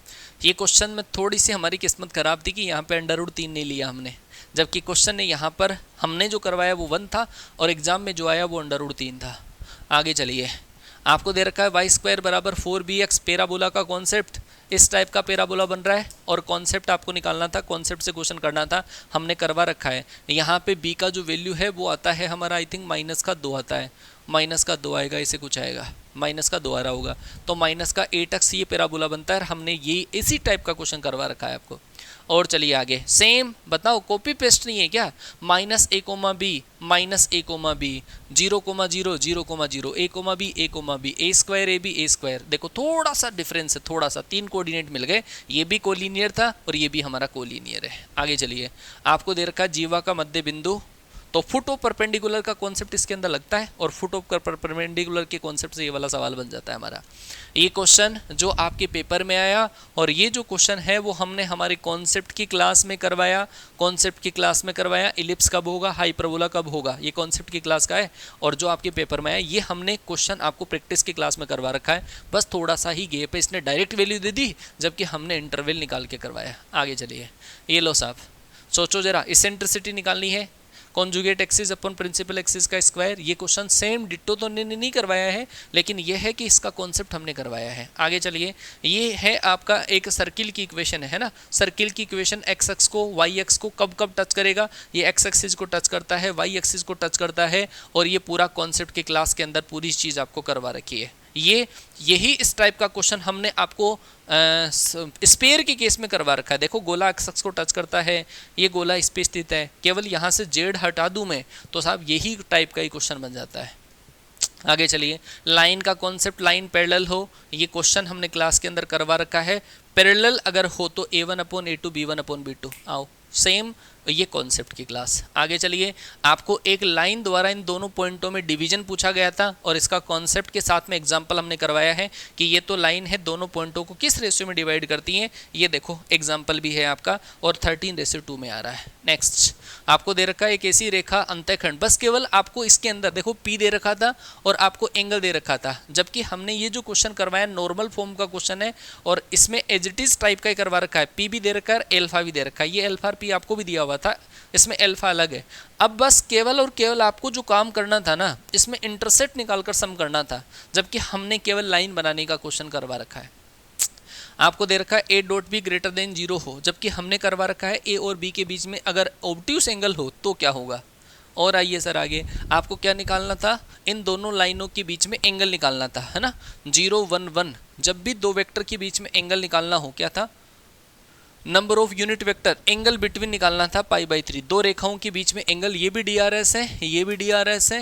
ये क्वेश्चन में थोड़ी सी हमारी किस्मत खराब थी कि यहाँ पे √3 नहीं लिया हमने, जबकि क्वेश्चन ने यहाँ पर हमने जो करवाया वो 1 था और एग्जाम में जो आया वो √3 था। आगे चलिए, आपको दे रखा है y² बराबर 4bx, पैराबोला का कॉन्सेप्ट, इस टाइप का पैराबोला बन रहा है और कॉन्सेप्ट आपको निकालना था, कॉन्सेप्ट से क्वेश्चन करना था, हमने करवा रखा है। यहाँ पे b का जो वैल्यू है वो आता है हमारा, आई थिंक -2 आता है, -2 आएगा, इसे कुछ आएगा, -2 आ रहा होगा, तो -8x ये पैराबोला बनता है। हमने ये इसी टाइप का क्वेश्चन करवा रखा है आपको। और चलिए आगे, सेम बताओ, कॉपी पेस्ट नहीं है क्या, -a, -a, b, -a, b, 0, 0, 0, 0, a, b, a, b, a² ab, a², देखो थोड़ा सा डिफरेंस है, थोड़ा सा, 3 कोऑर्डिनेट मिल गए, ये भी कोलिनियर था और ये भी हमारा कोलिनियर है। आगे चलिए, आपको दे रखा है जीवा का मध्य बिंदु, तो फुट ऑफ परपेंडिकुलर का कॉन्सेप्ट इसके अंदर लगता है, और फुट ऑफ परपेंडिकुलर के कॉन्सेप्ट से ये वाला सवाल बन जाता है हमारा। ये क्वेश्चन जो आपके पेपर में आया, और ये जो क्वेश्चन है वो हमने हमारे कॉन्सेप्ट की क्लास में करवाया, कॉन्सेप्ट की क्लास में करवाया। इलिप्स कब होगा, हाइपरबोला कब होगा, ये कॉन्सेप्ट की क्लास का है, और जो आपके पेपर में आया ये हमने क्वेश्चन आपको प्रैक्टिस की क्लास में करवा रखा है। बस थोड़ा सा ही गैप है, इसने डायरेक्ट वैल्यू दे दी जबकि हमने इंटरवल निकाल के करवाया। आगे चलिए, ये लो साहब, सोचो जरा, इसेंट्रिसिटी निकालनी है, कॉन्जुगेट एक्सिस अपन प्रिंसिपल एक्सिस का स्क्वायर, ये क्वेश्चन सेम डिट्टो तो नहीं करवाया है, लेकिन ये है कि इसका कॉन्सेप्ट हमने करवाया है। आगे चलिए, ये है आपका एक सर्किल की इक्वेशन है ना, सर्किल की इक्वेशन एक्स एक्स को वाई एक्स को कब कब टच करेगा, ये एक्स एक्सिस को टच करता है, वाई एक्सिस को टच करता है, और ये पूरा कॉन्सेप्ट के क्लास के अंदर पूरी चीज़ आपको करवा रखी है। यही इस टाइप का क्वेश्चन हमने आपको स्पेयर के केस में करवा रखा है। देखो गोला एक्स को टच करता है, ये गोला इस पे स्थित है, केवल यहाँ से जेड हटा दूं मैं तो साहब यही टाइप का ही क्वेश्चन बन जाता है। आगे चलिए, लाइन का कॉन्सेप्ट, लाइन पैरेलल हो, ये क्वेश्चन हमने क्लास के अंदर करवा रखा है। पैरेलल अगर हो तो A1/A2 B1/B2, आओ सेम ये कॉन्सेप्ट की क्लास। आगे चलिए, आपको एक लाइन द्वारा इन दोनों पॉइंटों में डिवीजन पूछा गया था और इसका कॉन्सेप्ट के साथ में एग्जांपल हमने करवाया है कि ये तो लाइन है, दोनों पॉइंटों को किस रेशियो में डिवाइड करती हैं, ये देखो एग्जांपल भी है आपका, और 13:2 में आ रहा है। नेक्स्ट, आपको दे रखा है एक ऐसी रेखा अंतःखंड, बस केवल आपको इसके अंदर देखो P दे रखा था और आपको एंगल दे रखा था, जबकि हमने ये जो क्वेश्चन करवाया नॉर्मल फॉर्म का क्वेश्चन है और इसमें एज इट इज टाइप का ही करवा रखा है। P भी दे रखा है, अल्फा भी दे रखा है, ये अल्फा और P आपको भी दिया हुआ हुआ था, इसमें अल्फा अलग है। अब बस केवल और केवल आपको जो काम करना था ना, इसमें इंटरसेप्ट निकालकर सम करना था, जबकि हमने केवल लाइन बनाने का क्वेश्चन करवा रखा है। आपको दे रखा है ए डॉट बी ग्रेटर देन 0 हो, जबकि हमने करवा रखा है ए और बी के बीच में अगर ऑब्ट्यूस एंगल हो तो क्या होगा। और आइए सर आगे, आपको क्या निकालना था, इन दोनों लाइनों के बीच में एंगल निकालना था, है ना। 0 1 1, जब भी दो वेक्टर के बीच में एंगल निकालना हो, क्या था, number of unit vector, angle between निकालना था π/3। दो रेखाओं के बीच में एंगल, ये भी DRS है, ये भी DRS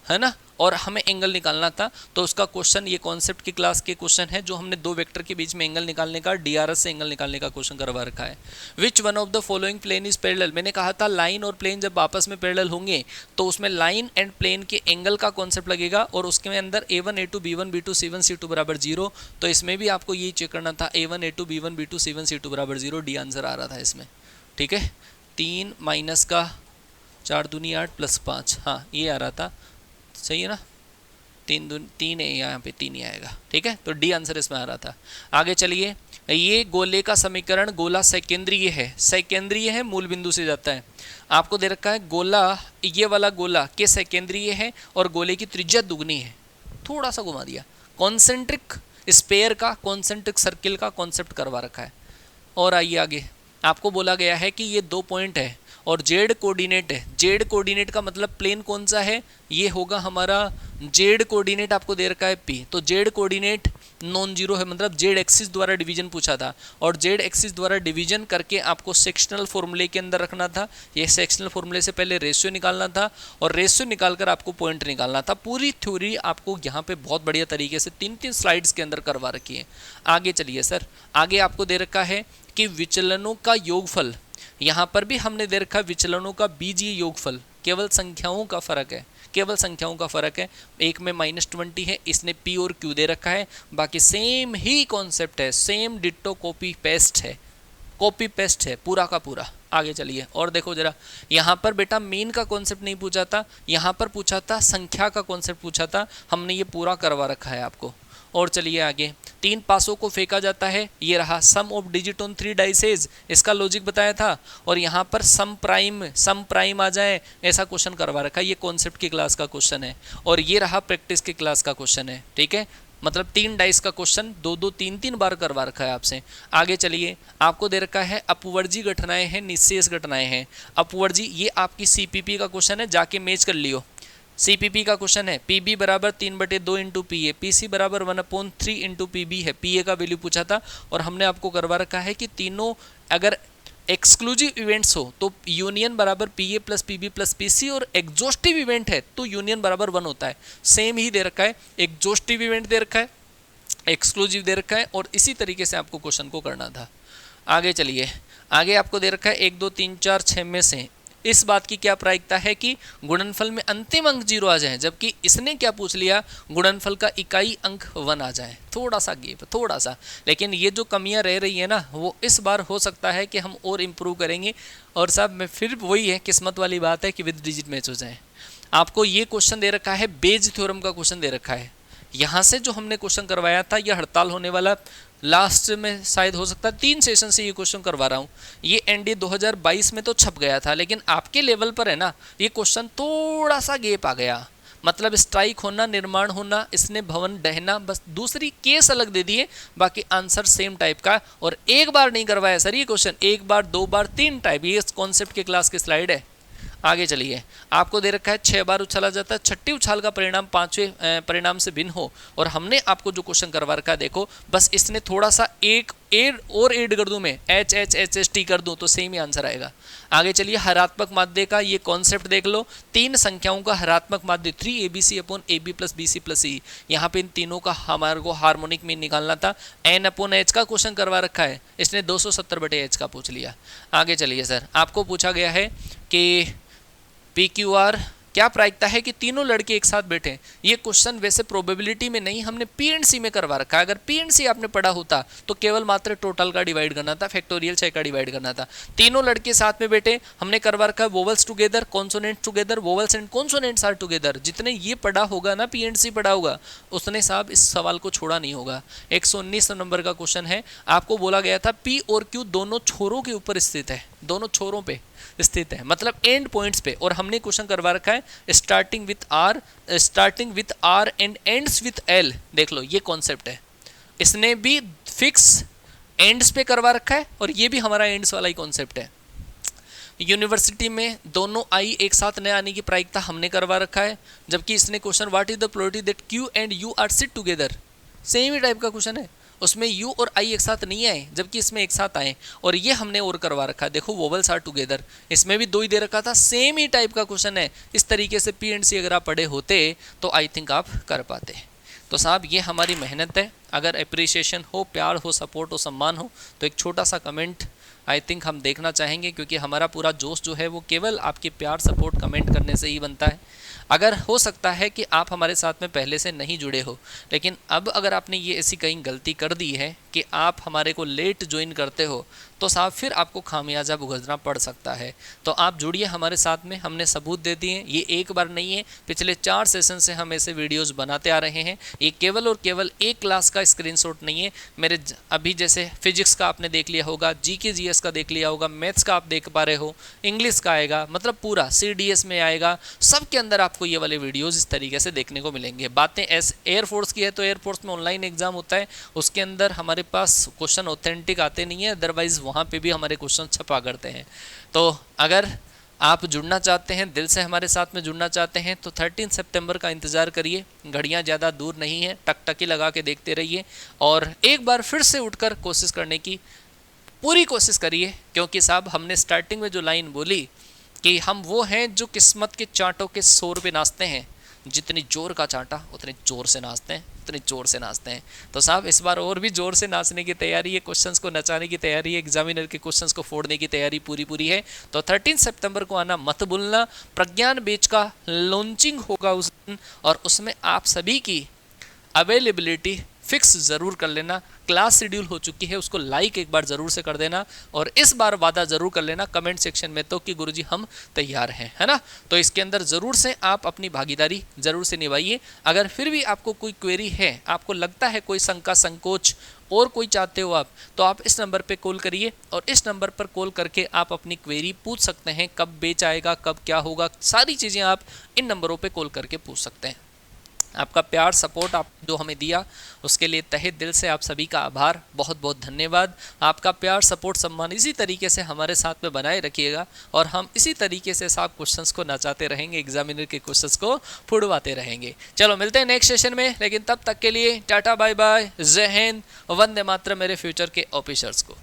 है ना, और हमें एंगल निकालना था। तो उसका क्वेश्चन, ये कॉन्सेप्ट की क्लास के क्वेश्चन है जो हमने दो वेक्टर के बीच में एंगल निकालने का, DRS से एंगल निकालने का क्वेश्चन करवा रखा है। Which one of the following plane is parallel, मैंने कहा था लाइन और प्लेन जब आपस में पैरेलल होंगे तो उसमें लाइन एंड प्लेन के एंगल का कॉन्सेप्ट लगेगा, और उसके अंदर A1 A2 B1 B2 C1 C2 बराबर 0। तो इसमें भी आपको यही चेक करना था, A1 A2 B1 B2 C1 C2 बराबर 0, डी आंसर आ रहा था इसमें। ठीक है, 3 माइनस का 4 दूनी 8 प्लस 5, हाँ ये आ रहा था, सही है ना, 3 है यहाँ पे, 3 ही आएगा। ठीक है, तो डी आंसर इसमें आ रहा था। आगे चलिए, ये गोले का समीकरण, गोला सेकेंद्रीय है, सेकेंद्रीय है, मूल बिंदु से जाता है। आपको दे रखा है गोला, ये वाला गोला के सेकेंद्रीय है और गोले की त्रिज्या दुगनी है, थोड़ा सा घुमा दिया। कॉन्सेंट्रिक स्पेयर का, कॉन्सेंट्रिक सर्किल का कॉन्सेप्ट करवा रखा है। और आइए आगे, आपको बोला गया है कि ये 2 पॉइंट है और जेड कोऑर्डिनेट है। जेड कोऑर्डिनेट का मतलब प्लेन कौन सा है, ये होगा हमारा जेड कोऑर्डिनेट, आपको दे रखा है P। तो जेड कोऑर्डिनेट नॉन जीरो है, मतलब जेड एक्सिस द्वारा डिवीजन पूछा था, और जेड एक्सिस द्वारा डिवीजन करके आपको सेक्शनल फॉर्मूले के अंदर रखना था। ये सेक्शनल फॉर्मूले से पहले रेशियो निकालना था, और रेशियो निकालकर आपको पॉइंट निकालना था। पूरी थ्योरी आपको यहाँ पे बहुत बढ़िया तरीके से 3-3 स्लाइड्स के अंदर करवा रखी है। आगे चलिए सर, आगे आपको दे रखा है कि विचलनों का योगफल, यहाँ पर भी हमने दे रखा है विचलनों का बीजीय योगफल, केवल संख्याओं का फर्क है, केवल संख्याओं का फर्क है। एक में -20 है, इसने P और Q दे रखा है, बाकी सेम ही कॉन्सेप्ट है, सेम डिट्टो कॉपी पेस्ट है, कॉपी पेस्ट है पूरा का पूरा। आगे चलिए और देखो जरा, यहाँ पर बेटा मीन का कॉन्सेप्ट नहीं पूछा था, यहाँ पर पूछा था संख्या का कॉन्सेप्ट पूछा था, हमने ये पूरा करवा रखा है आपको। और चलिए आगे, 3 पासों को फेंका जाता है, ये रहा सम ऑफ डिजिट ऑन 3 डाइसेज, इसका लॉजिक बताया था। और यहाँ पर सम प्राइम आ जाए, ऐसा क्वेश्चन करवा रखा है, ये कॉन्सेप्ट की क्लास का क्वेश्चन है। और ये रहा प्रैक्टिस की क्लास का क्वेश्चन है। ठीक है, मतलब 3 डाइस का क्वेश्चन 2-2 3-3 बार करवा रखा है आपसे। आगे चलिए, आपको दे रखा है अपवर्जी घटनाएं हैं, निःशेष घटनाएं हैं। अपवर्जी, ये आपकी CPP का क्वेश्चन है, जाके मैच कर लियो। CPP का क्वेश्चन है, PB बराबर 3/2 इंटू PA, PC बराबर 1/3 इंटू PB है, PA का वैल्यू पूछा था। और हमने आपको करवा रखा है कि तीनों अगर एक्सक्लूसिव इवेंट्स हो तो यूनियन बराबर PA plus PB plus PC, और एग्जॉस्टिव इवेंट है तो यूनियन बराबर 1 होता है। सेम ही दे रखा है, एग्जॉस्टिव इवेंट दे रखा है, एक्सक्लूसिव दे रखा है, और इसी तरीके से आपको क्वेश्चन को करना था। आगे चलिए, आगे आपको दे रखा है 1 2 3 4 6 में से इस बात की क्या प्रायिकता है कि गुणनफल में अंतिम अंक 0 आ जाए, जबकि इसने क्या पूछ लिया, गुणनफल का इकाई अंक 1 आ जाए। थोड़ा सा गेप, थोड़ा सा, लेकिन ये जो कमियां रह रही है ना, वो इस बार हो सकता है कि हम और इम्प्रूव करेंगे। और साहब मैं फिर वही है, किस्मत वाली बात है कि विद डिजिट मैच हो जाए। आपको ये क्वेश्चन दे रखा है, बेज थ्योरम का क्वेश्चन दे रखा है। यहाँ से जो हमने क्वेश्चन करवाया था, यह हड़ताल होने वाला लास्ट में शायद हो सकता है 3 सेशन से ये क्वेश्चन करवा रहा हूँ। ये ND 2022 में तो छप गया था, लेकिन आपके लेवल पर है ना, ये क्वेश्चन थोड़ा सा गेप आ गया। मतलब स्ट्राइक होना, निर्माण होना, इसने भवन ढहना, बस दूसरी केस अलग दे दिए, बाकी आंसर सेम टाइप का। और एक बार नहीं करवाया सर ये क्वेश्चन, 1 बार 2 बार 3 टाइप, ये कॉन्सेप्ट के क्लास की स्लाइड है। आगे चलिए, आपको दे रखा है 6 बार उछाला जाता है, छठी उछाल का परिणाम 5वें परिणाम से भिन्न हो। और हमने आपको जो क्वेश्चन करवा रखा है, देखो बस इसने थोड़ा सा एक और ऐड कर दूं मैं, HHHST कर दूं तो सेम ही आंसर आएगा। आगे चलिए, हरात्मक माध्य का ये कॉन्सेप्ट देख लो, 3 संख्याओं का हरात्मक माध्य 3ABC/AB + BC + C। यहाँ पे इन तीनों का हमारे को हार्मोनिक मीन निकालना था। N/H का क्वेश्चन करवा रखा है, इसने 270/H का पूछ लिया। आगे चलिए सर, आपको पूछा गया है कि PQR क्या प्रायिकता है कि तीनों लड़के एक साथ बैठे। ये क्वेश्चन वैसे प्रोबेबिलिटी में नहीं, हमने PNC में करवा रखा है। अगर PNC आपने पढ़ा होता तो केवल मात्र टोटल का डिवाइड करना था, फैक्टोरियल 6 का डिवाइड करना था। तीनों लड़के साथ में बैठे, हमने करवा रखा है vowels together, consonants together, vowels and consonants are together. जितने ये पढ़ा होगा ना, PNC पढ़ा होगा, उसने साहब इस सवाल को छोड़ा नहीं होगा। 119 नंबर का क्वेश्चन है। आपको बोला गया था P और Q दोनों छोरों के ऊपर स्थित है, दोनों छोरों पे। स्थित है, मतलब एंड पॉइंट्स पे। और हमने क्वेश्चन करवा रखा है starting with R and ends with L. देख लो ये कॉन्सेप्ट है, इसने भी फिक्स एंड्स पे करवा रखा है और ये भी हमारा एंड्स वाला ही कॉन्सेप्ट है। यूनिवर्सिटी में दोनों आई एक साथ न आने की प्रायिकता हमने करवा रखा है, जबकि इसने question what is the probability that Q and U are sit together, same ही टाइप का क्वेश्चन है, उसमें यू और आई एक साथ नहीं आए जबकि इसमें एक साथ आए, और ये हमने और करवा रखा है। देखो वोवल्स आर टुगेदर, इसमें भी 2 ही दे रखा था, सेम ही टाइप का क्वेश्चन है। इस तरीके से पी एंड सी अगर आप पढ़े होते तो आई थिंक आप कर पाते। तो साहब ये हमारी मेहनत है, अगर अप्रिसिएशन हो, प्यार हो, सपोर्ट हो, सम्मान हो तो एक छोटा सा कमेंट आई थिंक हम देखना चाहेंगे, क्योंकि हमारा पूरा जोश जो है वो केवल आपके प्यार, सपोर्ट, कमेंट करने से ही बनता है। अगर हो सकता है कि आप हमारे साथ में पहले से नहीं जुड़े हो, लेकिन अब अगर आपने ये ऐसी कहीं गलती कर दी है कि आप हमारे को लेट ज्वाइन करते हो तो साहब फिर आपको खामियाजा भुगतना पड़ सकता है। तो आप जुड़िए हमारे साथ में, हमने सबूत दे दिए, ये एक बार नहीं है, पिछले 4 सेशन से हम ऐसे वीडियोस बनाते आ रहे हैं। ये केवल और केवल एक क्लास का स्क्रीनशॉट नहीं है, मेरे अभी जैसे फिजिक्स का आपने देख लिया होगा, जीके जीएस का देख लिया होगा, मैथ्स का आप देख पा रहे हो, इंग्लिश का आएगा, मतलब पूरा सीडीएस में आएगा, सबके अंदर आपको ये वाले वीडियोज़ इस तरीके से देखने को मिलेंगे। बातें एयरफोर्स की है तो एयरफोर्स में ऑनलाइन एग्जाम होता है, उसके अंदर हमारे पास क्वेश्चन ऑथेंटिक आते नहीं है, अदरवाइज वहाँ पे भी हमारे क्वेश्चन छपा करते हैं। तो अगर आप जुड़ना चाहते हैं, दिल से हमारे साथ में जुड़ना चाहते हैं तो 13 सितंबर का इंतज़ार करिए, घड़ियाँ ज़्यादा दूर नहीं है, टकटकी लगा के देखते रहिए और एक बार फिर से उठकर कोशिश करने की पूरी कोशिश करिए, क्योंकि साहब हमने स्टार्टिंग में जो लाइन बोली कि हम वो हैं जो किस्मत के चांटों के शोर पे नाचते हैं, जितनी जोर का चांटा उतनी जोर से नाचते हैं, उतनी जोर से नाचते हैं। तो साहब इस बार और भी जोर से नाचने की तैयारी है, क्वेश्चंस को नचाने की तैयारी है, एग्जामिनर के क्वेश्चंस को फोड़ने की तैयारी पूरी है। तो 13 सितंबर को आना मत भूलना, प्रज्ञान बेच का लॉन्चिंग होगा उस दिन और उसमें आप सभी की अवेलेबिलिटी फिक्स ज़रूर कर लेना। क्लास शेड्यूल हो चुकी है, उसको लाइक एक बार ज़रूर से कर देना और इस बार वादा ज़रूर कर लेना कमेंट सेक्शन में तो कि गुरुजी हम तैयार हैं, है ना। तो इसके अंदर ज़रूर से आप अपनी भागीदारी ज़रूर से निभाइए। अगर फिर भी आपको कोई क्वेरी है, आपको लगता है कोई शंका संकोच और कोई चाहते हो आप, तो आप इस नंबर पे कॉल करिए और इस नंबर पर कॉल करके आप अपनी क्वेरी पूछ सकते हैं। कब बेच आएगा, कब क्या होगा, सारी चीज़ें आप इन नंबरों पे कॉल करके पूछ सकते हैं। आपका प्यार, सपोर्ट आप जो हमें दिया उसके लिए तहे दिल से आप सभी का आभार, बहुत बहुत धन्यवाद। आपका प्यार, सपोर्ट, सम्मान इसी तरीके से हमारे साथ में बनाए रखिएगा और हम इसी तरीके से सब क्वेश्चंस को नचाते रहेंगे, एग्जामिनर के क्वेश्चंस को फुड़वाते रहेंगे। चलो मिलते हैं नेक्स्ट सेशन में, लेकिन तब तक के लिए टाटा बाय बाय, जय हिंद, वंदे मातरम मेरे फ्यूचर के ऑफिसर्स को।